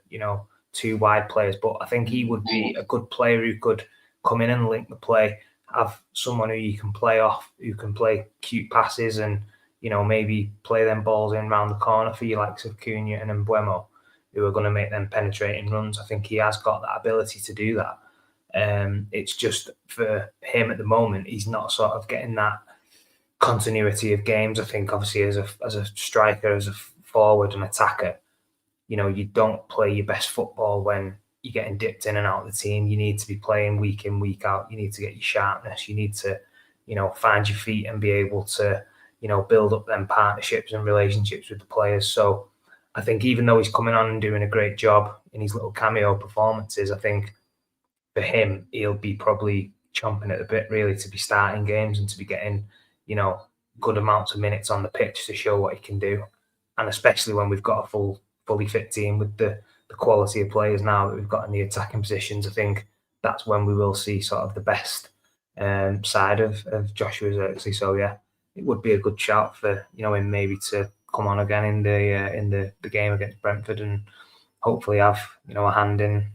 two wide players, but I think he would be a good player who could come in and link the play, have someone who you can play off, who can play cute passes and, maybe play them balls in round the corner for you likes of Cunha and Mbeumo, who are going to make them penetrating runs. I think he has got that ability to do that. It's just for him at the moment, he's not sort of getting that continuity of games. I think obviously as a striker, as a forward and attacker, you don't play your best football when you're getting dipped in and out of the team. You need to be playing week in, week out. You need to get your sharpness. You need to, find your feet and be able to, build up them partnerships and relationships with the players. So I think even though he's coming on and doing a great job in his little cameo performances, I think for him, he'll be probably chomping at the bit really to be starting games and to be getting, good amounts of minutes on the pitch to show what he can do. And especially when we've got a fully fit team with the quality of players now that we've got in the attacking positions, I think that's when we will see sort of the best side of Joshua Xerxes. So yeah, it would be a good shout for him maybe to come on again in the game against Brentford and hopefully have a hand in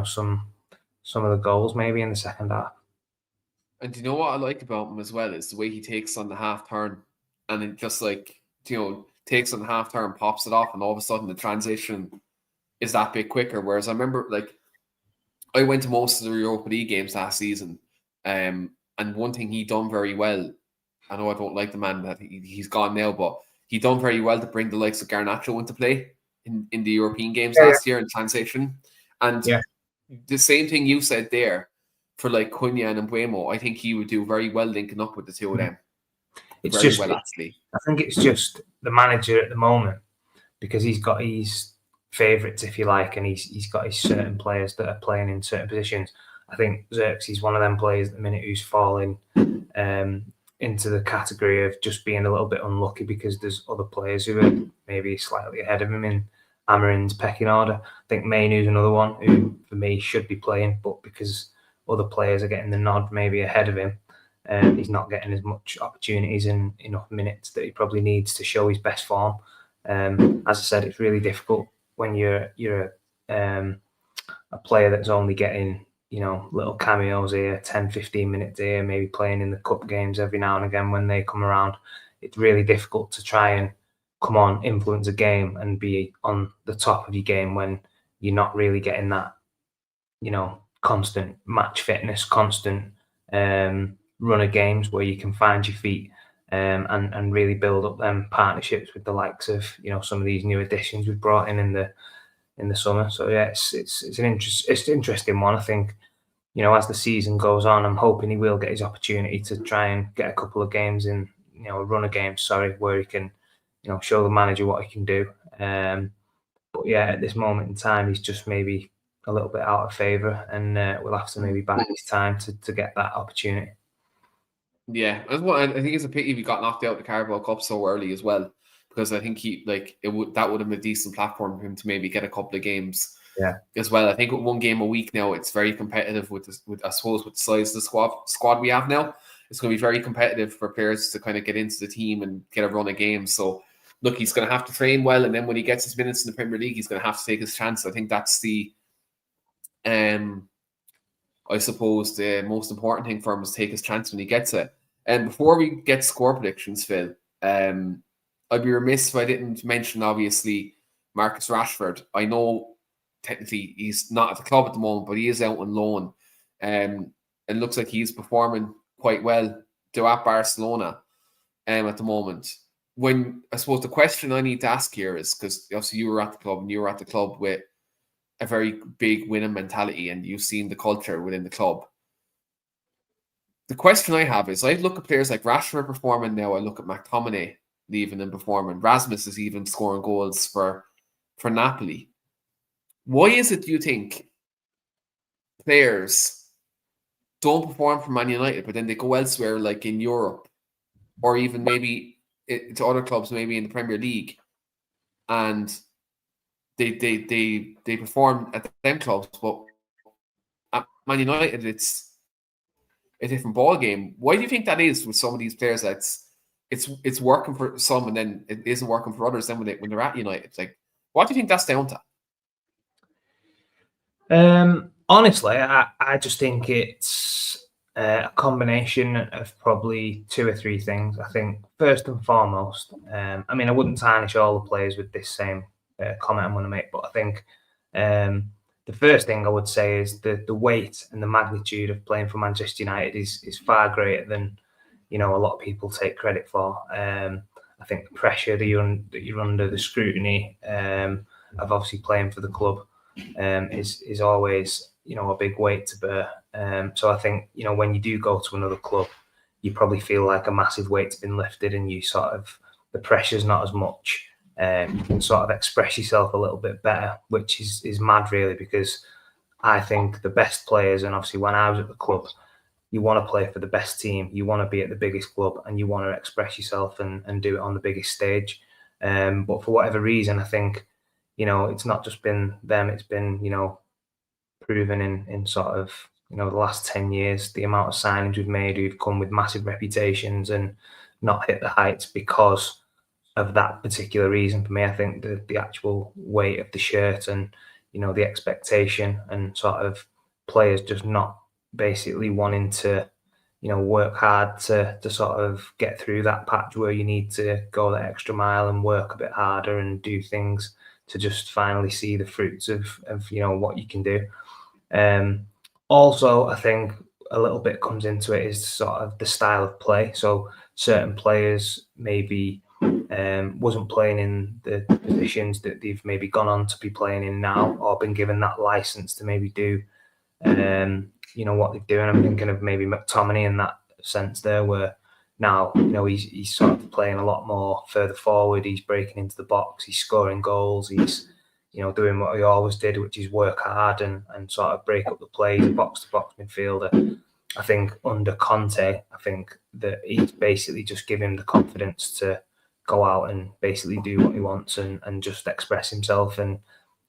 some of the goals maybe in the second half. And do you know what I like about him as well is the way he takes on the half turn, and it just takes on the half turn, pops it off, and all of a sudden the transition is that bit quicker. Whereas I remember, I went to most of the Europa League games last season, and one thing he done very well, I know I don't like the man that he's gone now, but he done very well to bring the likes of Garnacho into play in the European games last year in transition. And the same thing you said there for like Cunha and Mbeumo, I think he would do very well linking up with the two of them. It's actually. I think it's just the manager at the moment, because he's got his favourites, if you like, and he's got his certain players that are playing in certain positions. I think Xerxes is one of them players at the minute who's falling into the category of just being a little bit unlucky because there's other players who are maybe slightly ahead of him in Amarin's pecking order. I think Mainoo's another one who, for me, should be playing, but because other players are getting the nod maybe ahead of him, he's not getting as much opportunities and enough minutes that he probably needs to show his best form. As I said, it's really difficult when you're a player that's only getting little cameos here, 10, 15 minutes here, maybe playing in the cup games every now and again when they come around. It's really difficult to try and come on, influence a game and be on the top of your game when you're not really getting that, constant match fitness, constant run of games where you can find your feet and really build up them partnerships with the likes of some of these new additions we've brought in the summer. So yeah, it's an interesting one. I think as the season goes on, I'm hoping he will get his opportunity to try and get a couple of games in, a run of games, where he can show the manager what he can do. But But yeah, at this moment in time, he's just maybe a little bit out of favour, and we'll have to maybe bide his time to get that opportunity. Yeah, as well. I think it's a pity he got knocked out of the Carabao Cup so early as well, because I think that would have been a decent platform for him to maybe get a couple of games. Yeah. As well, I think with one game a week now, it's very competitive with I suppose with the size of the squad we have now. It's going to be very competitive for players to kind of get into the team and get a run of games. So, look, he's going to have to train well, and then when he gets his minutes in the Premier League, he's going to have to take his chance. I think that's I suppose the most important thing for him is take his chance when he gets it. And before we get score predictions, Phil, I'd be remiss if I didn't mention, obviously, Marcus Rashford. I know technically he's not at the club at the moment, but he is out on loan. It looks like he's performing quite well at Barcelona at the moment. When I suppose the question I need to ask here is, because obviously you were at the club and you were at the club with a very big winning mentality and you've seen the culture within the club. The question I have is, I look at players like Rashford performing now. I look at McTominay leaving and performing. Rasmus is even scoring goals for Napoli. Why is it, do you think, players don't perform for Man United, but then they go elsewhere, like in Europe, or even maybe to other clubs, maybe in the Premier League, and they perform at them clubs, but at Man United, it's a different ball game. Why do you think that is with some of these players? That it's working for some, and then it isn't working for others. Then when they're at United, like, what do you think that's down to? Honestly, I just think it's a combination of probably two or three things. I think first and foremost, I mean, I wouldn't tarnish all the players with this same comment I'm going to make, but I think the first thing I would say is the weight and the magnitude of playing for Manchester United is far greater than a lot of people take credit for. I think the pressure that you're under, the scrutiny of obviously playing for the club is always a big weight to bear. So I think when you do go to another club, you probably feel like a massive weight's been lifted, and you sort of the pressure's not as much. You can sort of express yourself a little bit better, which is mad, really, because I think the best players, and obviously when I was at the club, you want to play for the best team, you want to be at the biggest club, and you want to express yourself and do it on the biggest stage. But for whatever reason, I think, it's not just been them, it's been, proven in sort of, the last 10 years, the amount of signings we've made who've come with massive reputations and not hit the heights because of that particular reason. For me, I think the actual weight of the shirt and the expectation and sort of players just not basically wanting to work hard to sort of get through that patch where you need to go that extra mile and work a bit harder and do things to just finally see the fruits of what you can do. Also, I think a little bit comes into it is sort of the style of play. So certain players maybe wasn't playing in the positions that they've maybe gone on to be playing in now, or been given that license to maybe do what they're doing. I'm thinking of maybe McTominay in that sense there, where now he's sort of playing a lot more further forward. He's breaking into the box, he's scoring goals, he's doing what he always did, which is work hard and sort of break up the play. He's a box-to-box midfielder. I think under Conte, I think that he's basically just given him the confidence to go out and basically do what he wants and just express himself. And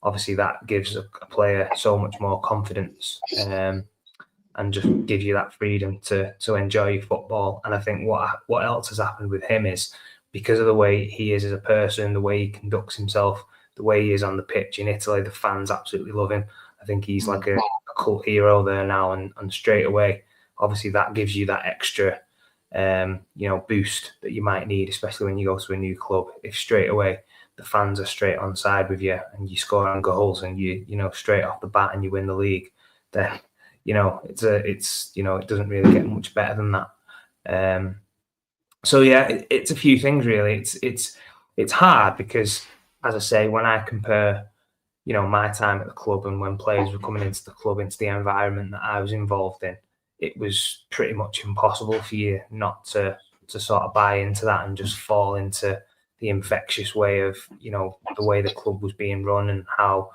obviously that gives a player so much more confidence and just gives you that freedom to enjoy your football. And I think what else has happened with him is, because of the way he is as a person, the way he conducts himself, the way he is on the pitch in Italy, the fans absolutely love him. I think he's like a cult hero there now, and straight away, obviously that gives you that extra boost that you might need, especially when you go to a new club. If straight away the fans are straight on side with you and you score on goals and you straight off the bat and you win the league, then it doesn't really get much better than that. So yeah, it's a few things really. It's hard because, as I say, when I compare my time at the club and when players were coming into the club, into the environment that I was involved in, it was pretty much impossible for you not to sort of buy into that and just fall into the infectious way of, the way the club was being run and how,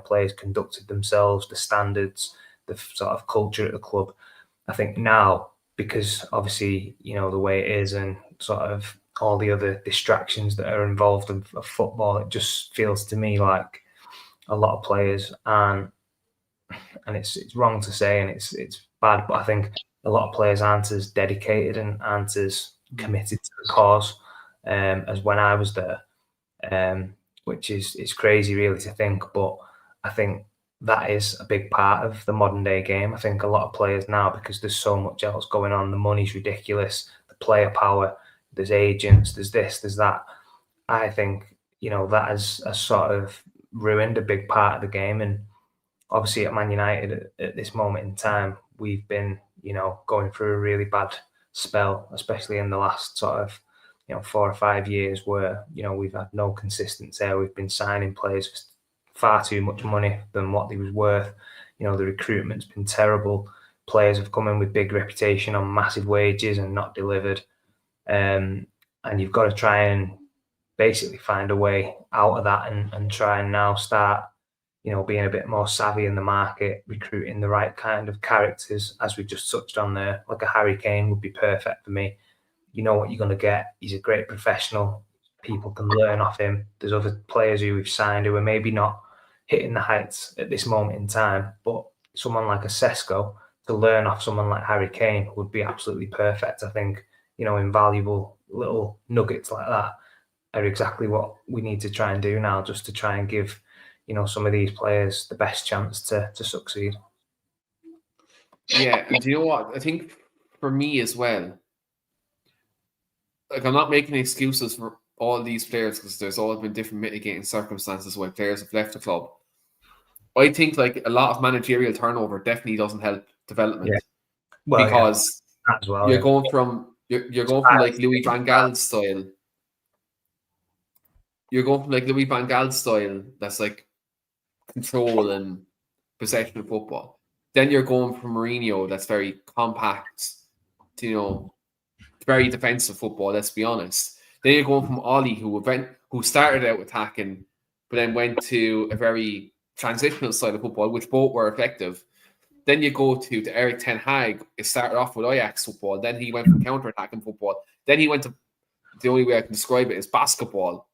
players conducted themselves, the standards, the sort of culture at the club. I think now, because obviously, the way it is and sort of all the other distractions that are involved of football, it just feels to me like a lot of players aren't, and it's wrong to say and it's bad, but I think a lot of players aren't as dedicated and aren't as committed to the cause as when I was there, which is crazy really to think, but I think that is a big part of the modern day game. I think a lot of players now, because there's so much else going on, the money's ridiculous, the player power, there's agents, there's this, there's that. I think, that has sort of ruined a big part of the game. And obviously at Man United at this moment in time, we've been, going through a really bad spell, especially in the last sort of, 4 or 5 years where, we've had no consistency there. We've been signing players for far too much money than what they was worth. The recruitment's been terrible. Players have come in with big reputation on massive wages and not delivered. And you've got to try and basically find a way out of that and try and now start, being a bit more savvy in the market, recruiting the right kind of characters, as we just touched on there. Like a Harry Kane would be perfect for me. You know what you're going to get. He's a great professional. People can learn off him. There's other players who we've signed who are maybe not hitting the heights at this moment in time, but someone like a Sesko to learn off someone like Harry Kane would be absolutely perfect. I think, invaluable little nuggets like that are exactly what we need to try and do now, just to try and give, some of these players the best chance to succeed. Yeah, and do you know what? I think for me as well, like I'm not making excuses for all these players because there's always been different mitigating circumstances why players have left the club. I think like a lot of managerial turnover definitely doesn't help development because as well, you're going from like Louis van Gaal's style. You're going from like Louis van Gaal's style that's like control and possession of football. Then you're going from Mourinho that's very compact to very defensive football, let's be honest. Then you're going from Ollie who started out attacking but then went to a very transitional side of football, which both were effective. Then you go to Eric Ten Hag. It started off with Ajax football. Then he went from counter-attacking football. Then he went to, the only way I can describe it is basketball.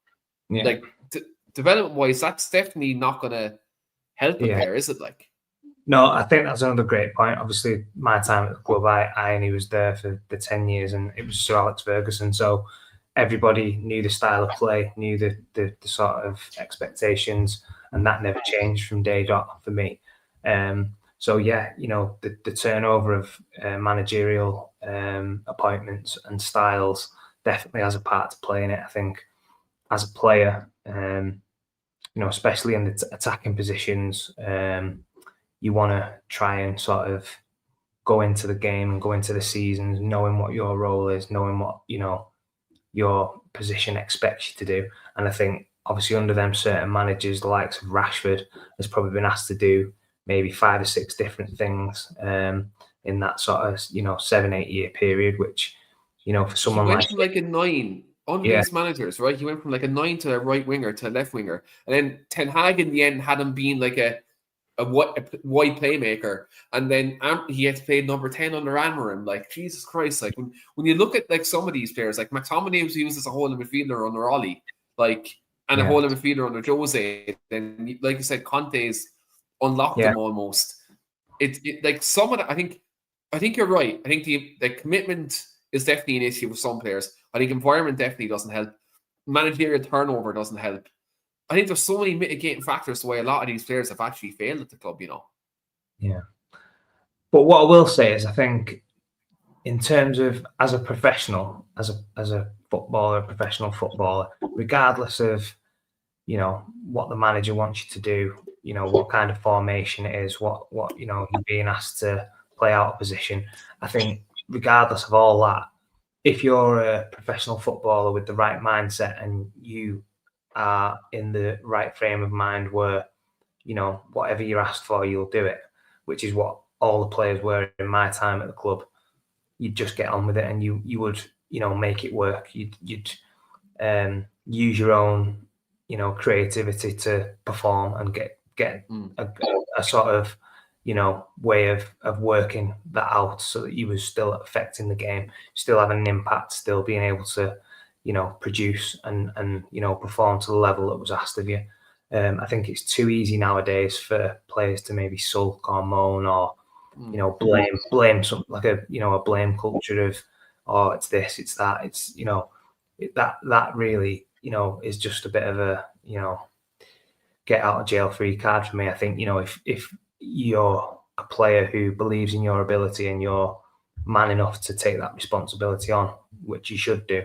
Yeah. Like, development-wise, that's definitely not going to help a player, is it? Like, no, I think that's another great point. Obviously, my time at the club, I only was there for the 10 years, and it was Sir Alex Ferguson. So everybody knew the style of play, knew the sort of expectations, and that never changed from day dot for me. So yeah, the turnover of managerial appointments and styles definitely has a part to play in it. I think as a player, especially in the attacking positions, you want to try and sort of go into the game and go into the seasons knowing what your role is, knowing what your position expects you to do. And I think obviously under them certain managers, the likes of Rashford, has probably been asked to do maybe 5 or 6 different things in that sort of 7-8 year period, which for someone he went from like a 9 under these managers, right? He went from like a 9 to a right winger to a left winger, and then Ten Hag in the end had him being like a wide playmaker, and then he had to play number 10 under Amorim. Like, Jesus Christ, like when you look at like some of these players, like McTominay was used as a holding midfielder under Ollie, like, and a holding midfielder under Jose. Then, like you said, Conte's unlocked them almost. It like some of that. I think you're right. I think the commitment is definitely an issue for some players. I think environment definitely doesn't help. Managerial turnover doesn't help. I think there's so many mitigating factors to why a lot of these players have actually failed at the club, Yeah. But what I will say is I think in terms of as a professional, as a footballer, professional footballer, regardless of, what the manager wants you to do, what kind of formation it is, what you're being asked to play out a position. I think regardless of all that, if you're a professional footballer with the right mindset and you are in the right frame of mind where, whatever you're asked for, you'll do it, which is what all the players were in my time at the club. You'd just get on with it and you would, make it work. You'd use your own, creativity to perform and get a sort of, way of working that out so that you was still affecting the game, still having an impact, still being able to, produce and perform to the level that was asked of you. I think it's too easy nowadays for players to maybe sulk or moan or, blame something like a blame culture of, oh, it's this, it's that, it's, that really, is just a bit of a, get out of jail free card for me. I think, if you're a player who believes in your ability and you're man enough to take that responsibility on, which you should do,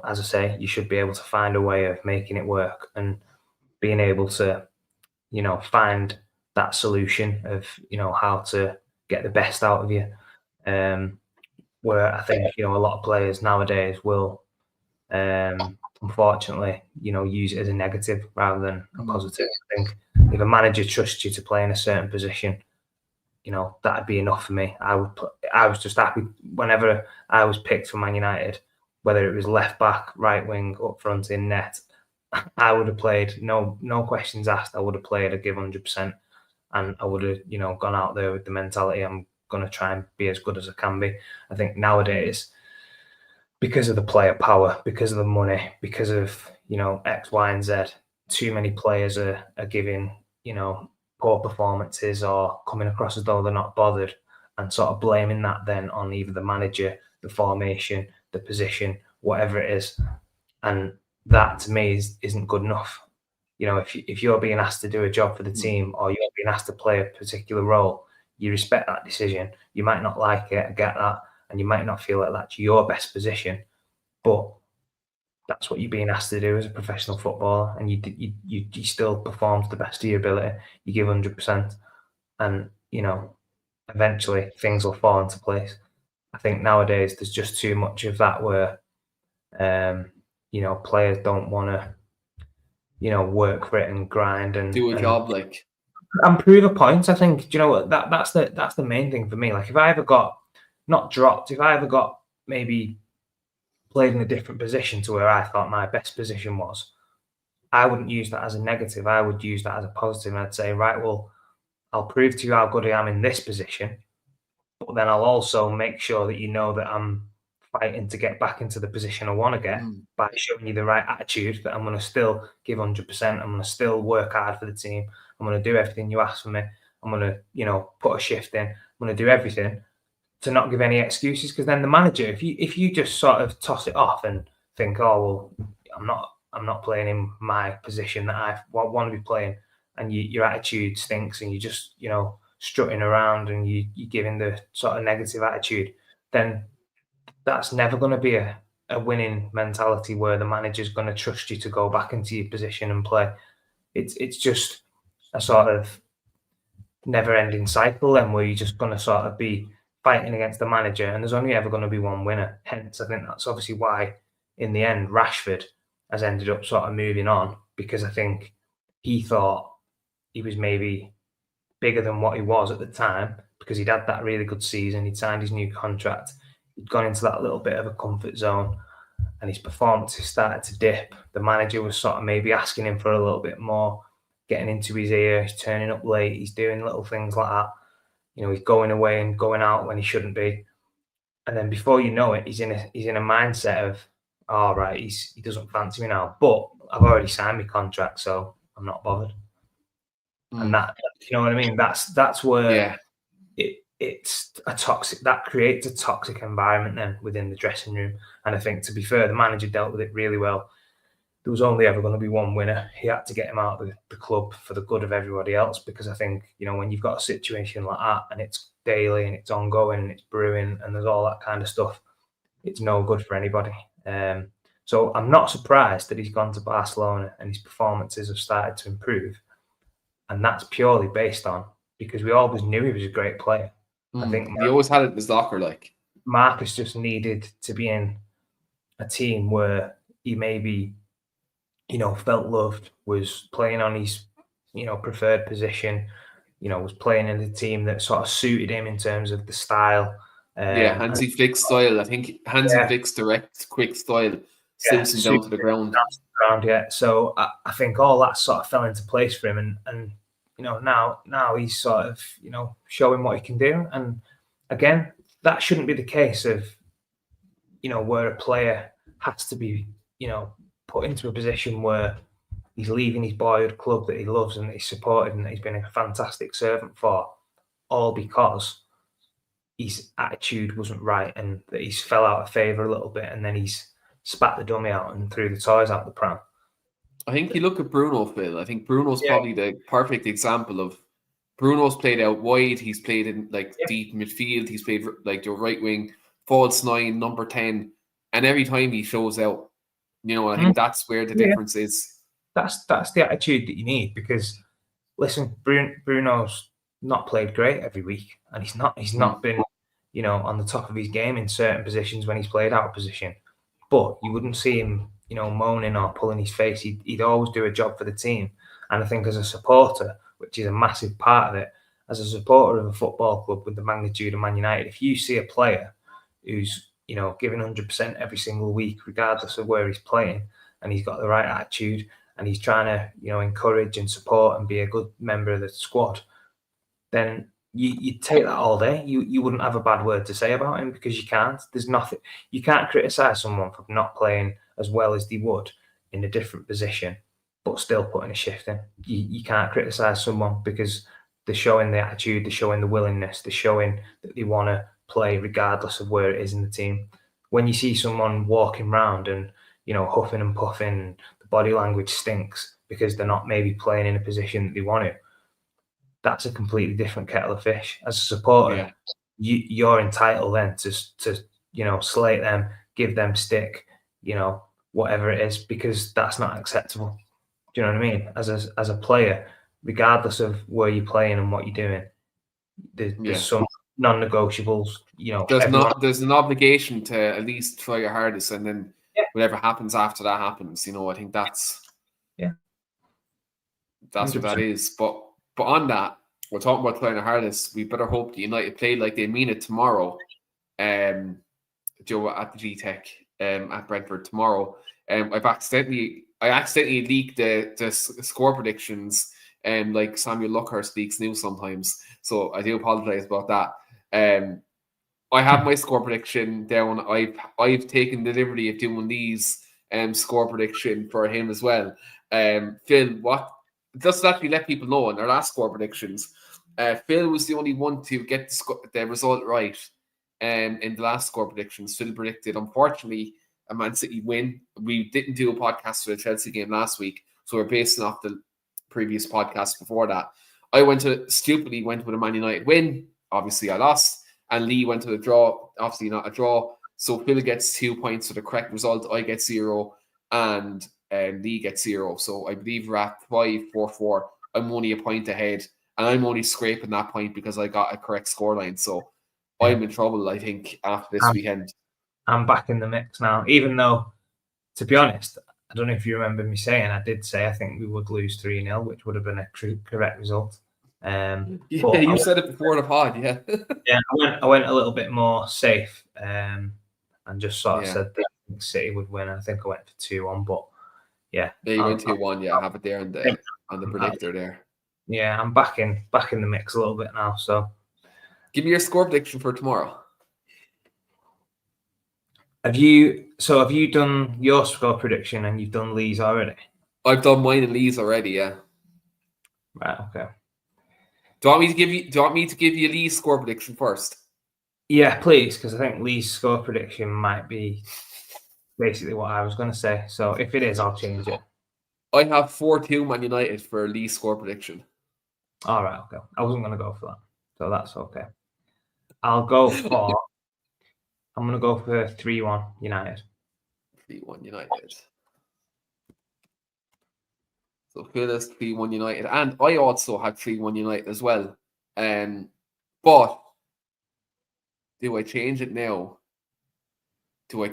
as I say, you should be able to find a way of making it work and being able to, find that solution of, how to get the best out of you. Where I think, a lot of players nowadays will, unfortunately, use it as a negative rather than a positive. I think if a manager trusts you to play in a certain position, that'd be enough for me. I was just happy whenever I was picked for Man United, whether it was left back, right wing, up front, in net. I would have played, no questions asked. I would have played a give 100%, and I would have, gone out there with the mentality I'm going to try and be as good as I can be. I think nowadays, because of the player power, because of the money, because of X, Y, and Z, too many players are giving poor performances or coming across as though they're not bothered, and sort of blaming that then on either the manager, the formation, the position, whatever it is, and that to me isn't good enough. If you're being asked to do a job for the team or you're being asked to play a particular role, you respect that decision. You might not like it, I get that, and you might not feel like that's your best position, but that's what you're being asked to do as a professional footballer, and you still perform to the best of your ability. You give 100%, and eventually things will fall into place. I think nowadays there's just too much of that where players don't want to work for it and grind and do a job and prove a point. I think, do you know what, that's the main thing for me. Like, if I ever got not dropped, if I ever got maybe played in a different position to where I thought my best position was, I wouldn't use that as a negative. I would use that as a positive. And I'd say, right, well, I'll prove to you how good I am in this position, but then I'll also make sure that that I'm fighting to get back into the position I want to get by showing you the right attitude, that I'm going to still give 100%. I'm going to still work hard for the team. I'm going to do everything you ask for me. I'm going to, put a shift in. I'm going to do everything to not give any excuses, because then the manager, if you just sort of toss it off and think, oh, well, I'm not playing in my position that I want to be playing, and your attitude stinks and you just, strutting around and you're giving the sort of negative attitude, then that's never going to be a winning mentality where the manager's going to trust you to go back into your position and play. It's just a sort of never-ending cycle then, where you're just going to sort of be fighting against the manager, and there's only ever going to be one winner. Hence, I think that's obviously why, in the end, Rashford has ended up sort of moving on, because I think he thought he was maybe bigger than what he was at the time, because he'd had that really good season, he'd signed his new contract, he'd gone into that little bit of a comfort zone, and his performances started to dip. The manager was sort of maybe asking him for a little bit more, getting into his ear, he's turning up late, he's doing little things like that. He's going away and going out when he shouldn't be. And then before you know it, he's in a mindset of, all right, he doesn't fancy me now, but I've already signed my contract, so I'm not bothered. And that, you know what I mean? That's where it's a toxic, that creates a toxic environment then within the dressing room. And I think, to be fair, the manager dealt with it really well. There was only ever going to be one winner. He had to get him out of the club for the good of everybody else, because I think, when you've got a situation like that and it's daily and it's ongoing and it's brewing and there's all that kind of stuff, it's no good for anybody. So I'm not surprised that he's gone to Barcelona and his performances have started to improve. And that's purely based on, because we always knew he was a great player. I think he always had it in his locker. Like, Marcus just needed to be in a team where he maybe, felt loved, was playing on his, preferred position, was playing in a team that sort of suited him in terms of the style. Hansi Flick's style. I think Hansi Flick's direct, quick style sluicing down to the ground. Yeah. So I think all that sort of fell into place for him, and now he's sort of showing what he can do. And again, that shouldn't be the case of where a player has to be put into a position where he's leaving his boyhood club that he loves and that he's supported and that he's been a fantastic servant for, all because his attitude wasn't right and that he's fell out of favour a little bit and then he's spat the dummy out and threw the toys out the pram. I think you look at Bruno, Phil. I think Bruno's probably the perfect example of Bruno's played out wide. He's played in deep midfield. He's played like your right wing, false 9, number 10. And every time he shows out, I think that's where the difference is. That's the attitude that you need because, listen, Bruno's not played great every week. And he's not been, on the top of his game in certain positions when he's played out of position. But you wouldn't see him, moaning or pulling his face. He'd always do a job for the team. And I think as a supporter, which is a massive part of it, as a supporter of a football club with the magnitude of Man United, if you see a player who's, giving 100% every single week, regardless of where he's playing, and he's got the right attitude and he's trying to, encourage and support and be a good member of the squad, then you'd take that all day. You wouldn't have a bad word to say about him because you can't. There's nothing. You can't criticise someone for not playing as well as they would in a different position, but still putting a shift in. You can't criticise someone because they're showing the attitude, they're showing the willingness, they're showing that they want to play regardless of where it is in the team. When you see someone walking around and, huffing and puffing, the body language stinks because they're not maybe playing in a position that they want to, that's a completely different kettle of fish. As a supporter, you're entitled then to slate them, give them stick, whatever it is, because that's not acceptable. Do you know what I mean? As a player, regardless of where you're playing and what you're doing, there's some non-negotiables. There's an obligation to at least try your hardest, and then whatever happens after that happens. I think that's what that is. But on that, we're talking about trying our hardest. We better hope that United play like they mean it tomorrow. Joe at the G-Tech at Brentford tomorrow. I accidentally leaked the score predictions, like Samuel Luckhurst leaks news sometimes. So I do apologise about that. I have my score prediction down. I've taken the liberty of doing these score prediction for him as well. Phil, just to actually let people know in our last score predictions, Phil was the only one to get the result right. In the last score predictions, Phil predicted, unfortunately, a Man City win. We didn't do a podcast for the Chelsea game last week, so we're basing off the previous podcast before that. I stupidly went with a Man United win. Obviously, I lost. And Lee went to the draw. Obviously, not a draw. So Phil gets 2 points for the correct result. I get 0. And Lee gets 0. So I believe we're at 5-4-4. I'm only a point ahead. And I'm only scraping that point because I got a correct scoreline. So I'm in trouble, I think, after this weekend. I'm back in the mix now. Even though, to be honest, I don't know if you remember me saying, I did say I think we would lose 3-0, which would have been a correct result. You said it before the pod, yeah. I went a little bit more safe and just sort of said that City would win. I think I went for 2-1, but you went 2-1. I have it there on the predictor there. Yeah, I'm back in the mix a little bit now. So, give me your score prediction for tomorrow. Have you done your score prediction and you've done Lee's already? I've done mine and Lee's already. Yeah. Right. Okay. Do you want me to give you Lee's score prediction first? Yeah, please, because I think Lee's score prediction might be basically what I was going to say. So if it is, I'll change it. I have 4-2 Man United for Lee's score prediction. All right, okay. I wasn't going to go for that, so that's okay. I'm going to go for 3-1 United. 3-1 United. So Phil is 3-1 United. And I also had 3-1 United as well. But do I change it now? Okay,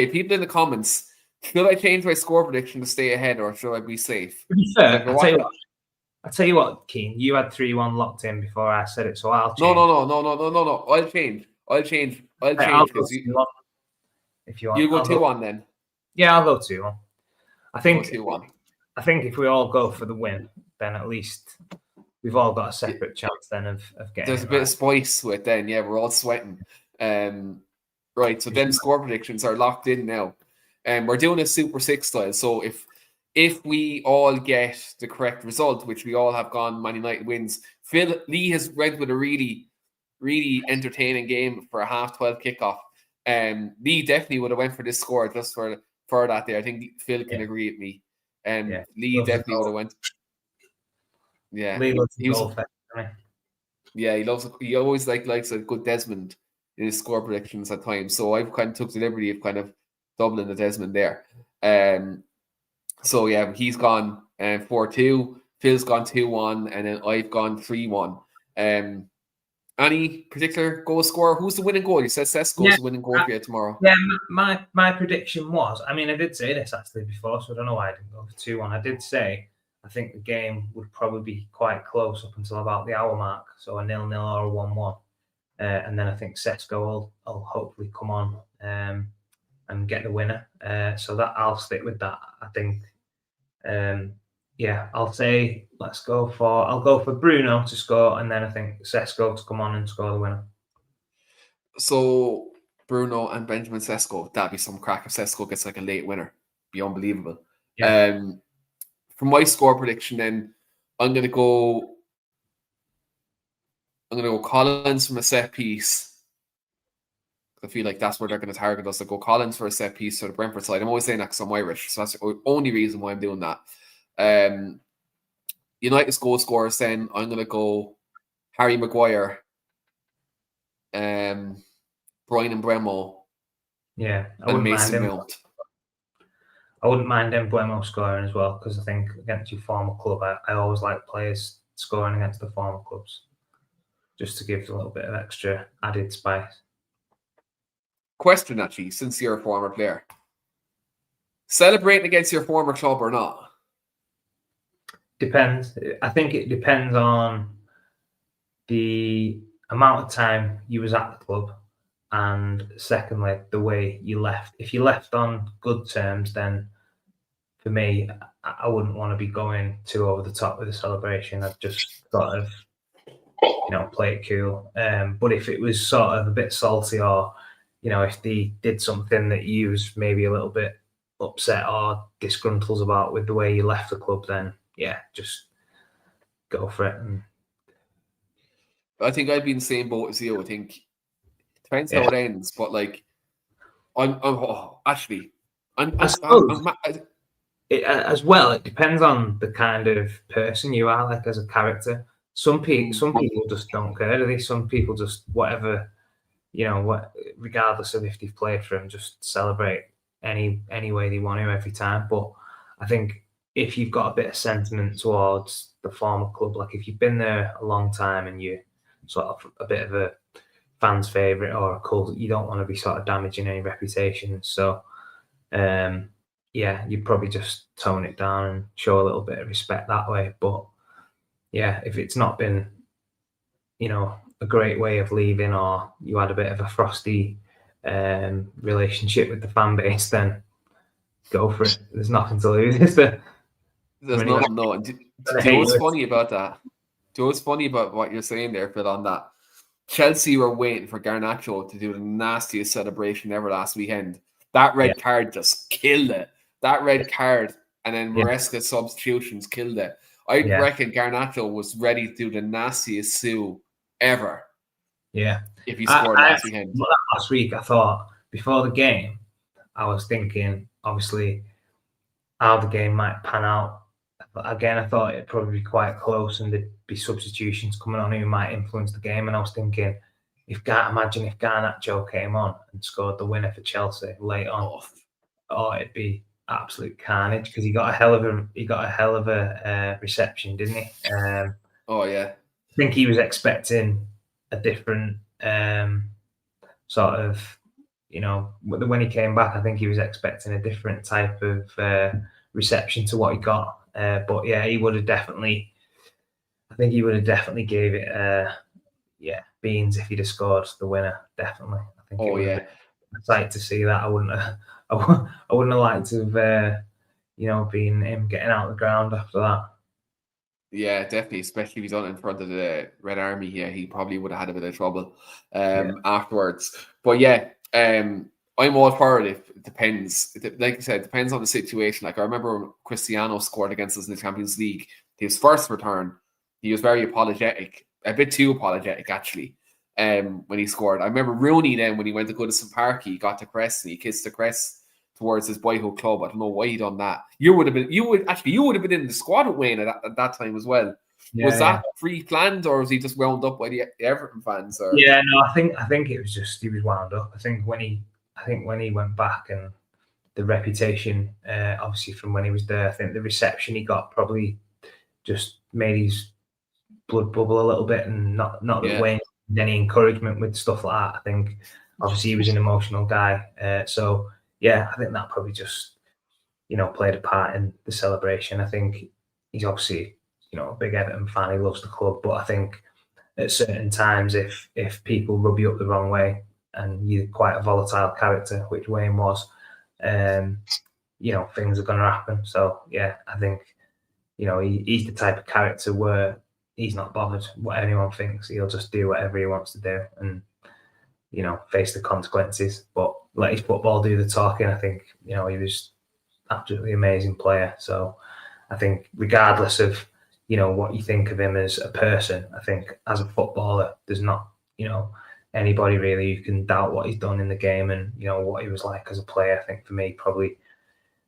people in the comments, should I change my score prediction to stay ahead or should I be safe? To be fair, I'll tell you what, Keane, you had 3-1 locked in before I said it, so I'll change. No. I'll change. if you want. You go 2-1 then. Yeah, I'll go 2-1. I think 2-1. I think if we all go for the win, then at least we've all got a separate chance then of getting. There's a bit of spice to it then. Yeah, we're all sweating. Right, so then score predictions are locked in now. We're doing a Super 6 style. So if we all get the correct result, which we all have gone, Man United wins. Lee has read with a really, really entertaining game for a 12:30 kickoff. Lee definitely would have went for this score just for that there. I think Phil can agree with me. Lee definitely would have went. Yeah, Lee loves he was. Yeah, he always likes a good Desmond in his score predictions at times. So I've kind of took the liberty of kind of doubling the Desmond there. So yeah, he's gone 4-2. Phil's gone 2-1, and then I've gone 3-1. Any particular goal scorer? Who's the winning goal? You said Sesko's the winning goal for you tomorrow. Yeah, my prediction was, I mean, I did say this actually before, so I don't know why I didn't go for 2-1. I did say I think the game would probably be quite close up until about the hour mark, so a 0-0 or a 1-1. And then I think Sesko will hopefully come on and get the winner. So that I'll stick with that. I think, I'll say I'll go for Bruno to score, and then I think Sesko to come on and score the winner. So Bruno and Benjamin Sesko, that'd be some crack if Sesko gets like a late winner. Be unbelievable. Yeah. For my score prediction, then I'm gonna go Collins from a set piece. I feel like that's where they're going to target us. To go Collins for a set piece for the Brentford side. I'm always saying that because I'm Irish, so that's the only reason why I'm doing that. United's goal scorers, then I'm going to go Harry Maguire, Brian Mbeumo, and Mason Mount. I wouldn't mind Mbeumo scoring as well, because I think against your former club, I always like players scoring against the former clubs, just to give a little bit of extra added spice. Question, actually, since you're a former player, celebrating against your former club or not? Depends. I think it depends on the amount of time you was at the club, and secondly, the way you left. If you left on good terms, then for me, I wouldn't want to be going too over the top with the celebration. I'd just sort of, play it cool. But if it was sort of a bit salty, or if they did something that you was maybe a little bit upset or disgruntled about with the way you left the club, then just go for it. And I think I'd be in the same boat as you. I think it depends how it ends, but like, as well, it depends on the kind of person you are, like as a character. Some people just don't care, do they? Some people just whatever, regardless of if they've played for them, just celebrate any way they want to every time. But I think if you've got a bit of sentiment towards the former club, like if you've been there a long time and you're sort of a bit of a fan's favourite or a cult, you don't want to be sort of damaging any reputation. So you'd probably just tone it down and show a little bit of respect that way. But if it's not been, a great way of leaving, or you had a bit of a frosty relationship with the fan base, then go for it. There's nothing to lose, is there? There's nothing. No. Do you know what's funny about that? Do you know what's funny about what you're saying there, Phil, on that? Chelsea were waiting for Garnacho to do the nastiest celebration ever last weekend. That red card just killed it. That red card, and then Maresca's substitutions killed it. I reckon Garnacho was ready to do the nastiest sue ever. Yeah. If he scored last weekend. Last week, I thought, before the game, I was thinking, obviously, how the game might pan out. But again, I thought it'd probably be quite close and there'd be substitutions coming on who might influence the game. And I was thinking, imagine if Garnacho came on and scored the winner for Chelsea late on. It'd be absolute carnage, because he got a hell of a reception, didn't he? I think he was expecting a different sort of, when he came back, I think he was expecting a different type of reception to what he got. But he would have definitely, gave it beans if he'd have scored the winner. Definitely. I think a sight to see that. I wouldn't have liked to have, been him getting out of the ground after that. Yeah, definitely, especially if he's done it in front of the Red Army here, he probably would have had a bit of trouble afterwards. But yeah, I'm all for it. It depends. Like I said, it depends on the situation. Like I remember when Cristiano scored against us in the Champions League, his first return, he was very apologetic, a bit too apologetic actually. When he scored, I remember Rooney then when he went to Goodison Park, he got to crest and he kissed the crest towards his boyhood club. I don't know why he done that. You would have been in the squad with Wayne at that time as well. Was that pre-planned or was he just wound up by the Everton fans? Or? Yeah, no, I think it was just he was wound up. I think when he went back and the reputation, obviously from when he was there, I think the reception he got probably just made his blood bubble a little bit, and not that Wayne had any encouragement with stuff like that. I think obviously he was an emotional guy, so yeah, I think that probably just played a part in the celebration. I think he's obviously a big Everton fan. He loves the club, but I think at certain times, if people rub you up the wrong way and you're quite a volatile character, which Wayne was, things are going to happen. So yeah, I think he's the type of character where he's not bothered what anyone thinks. He'll just do whatever he wants to do and face the consequences. But let his football do the talking. I think he was absolutely amazing player. So I think regardless of what you think of him as a person, I think as a footballer, there's not anybody really who can doubt what he's done in the game and what he was like as a player. I think for me, probably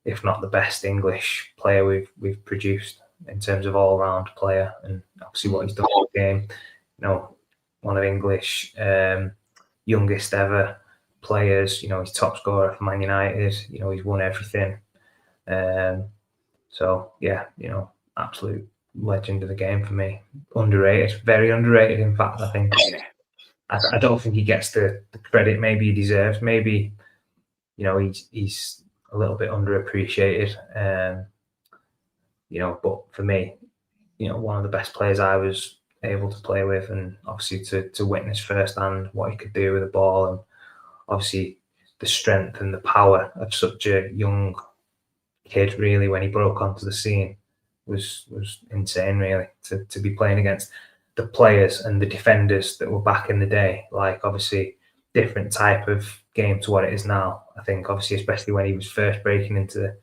if not the best English player we've produced in terms of all-round player, and obviously what he's done in the game. One of English youngest ever players. He's top scorer for Man United. He's won everything. So yeah, absolute legend of the game for me. Underrated, very underrated. In fact, I think I don't think he gets the credit maybe he deserves. Maybe he's a little bit underappreciated. But for me, one of the best players I was able to play with, and obviously to witness firsthand what he could do with the ball, and obviously the strength and the power of such a young kid, really, when he broke onto the scene was insane, really, to be playing against the players and the defenders that were back in the day. Like, obviously, different type of game to what it is now. I think, obviously, especially when he was first breaking into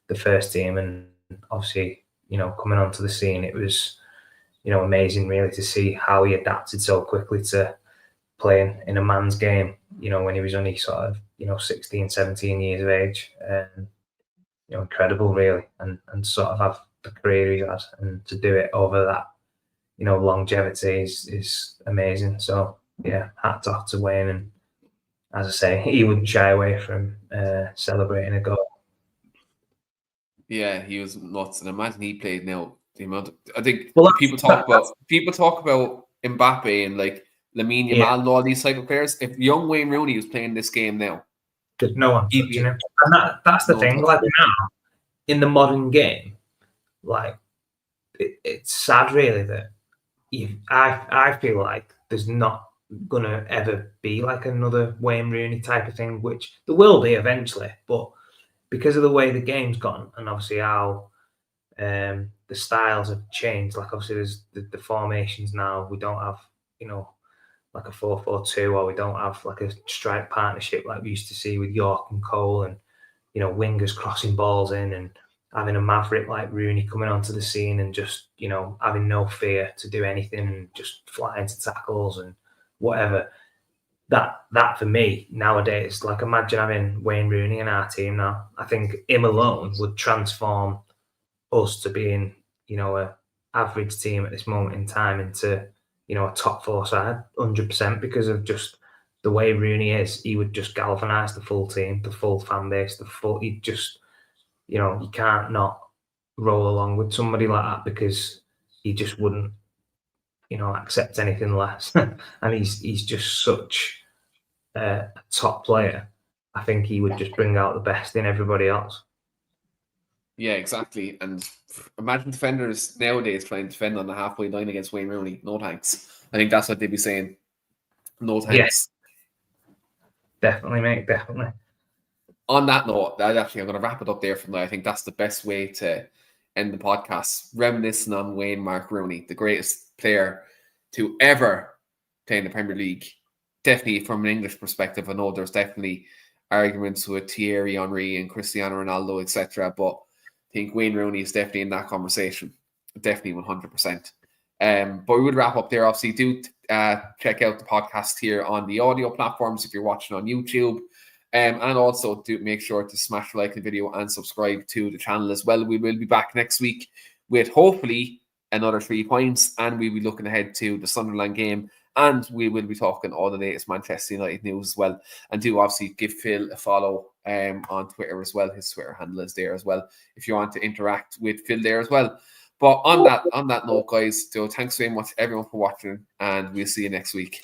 the first team and obviously, coming onto the scene, it was, amazing, really, to see how he adapted so quickly to playing in a man's game, when he was only sort of, 16, 17 years of age. And incredible, really, and sort of have the career he has, and to do it over that, longevity is amazing. So yeah, hats off to Wayne, and as I say, he wouldn't shy away from celebrating a goal. Yeah, he was nuts, and imagine he played now. The amount I think Well, people talk about Mbappe and like Lamine Yamal and all these type of players. If young Wayne Rooney was playing this game now, there's no one touching him, and that's the thing. Like now, in the modern game, like it's sad, really, that I feel like there's not gonna ever be like another Wayne Rooney type of thing, which there will be eventually, but because of the way the game's gone and obviously how the styles have changed, like obviously there's the formations now. We don't have like a 4-4-2, or we don't have like a strike partnership like we used to see with York and Cole, and wingers crossing balls in, and having a maverick like Rooney coming onto the scene and just having no fear to do anything and just flying to tackles and whatever. That for me nowadays, like imagine having Wayne Rooney in our team now. I think him alone would transform us to being a average team at this moment in time into a top four side 100%, because of just the way Rooney is. He would just galvanise the full team, the full fan base, he'd just you can't not roll along with somebody like that, because he just wouldn't accept anything less. And he's just such a top player. I think he would just bring out the best in everybody else. Yeah, exactly. And imagine defenders nowadays trying to defend on the halfway line against Wayne Rooney. No thanks. I think that's what they'd be saying. No thanks. Definitely, mate. Definitely. On that note, I'm going to wrap it up there from now. I think that's the best way to end the podcast, reminiscing on Wayne Mark Rooney, the greatest player to ever play in the Premier League. Definitely from an English perspective, I know there's definitely arguments with Thierry Henry and Cristiano Ronaldo, etc. But I think Wayne Rooney is definitely in that conversation. Definitely 100%. But we would wrap up there. Obviously, do check out the podcast here on the audio platforms if you're watching on YouTube. And also do make sure to smash like the video and subscribe to the channel as well. We will be back next week with hopefully another 3 points, and we'll be looking ahead to the Sunderland game, and we will be talking all the latest Manchester United news as well. And do obviously give Phil a follow on Twitter as well. His Twitter handle is there as well if you want to interact with Phil there as well. But on that note, guys, so thanks very much everyone for watching, and we'll see you next week.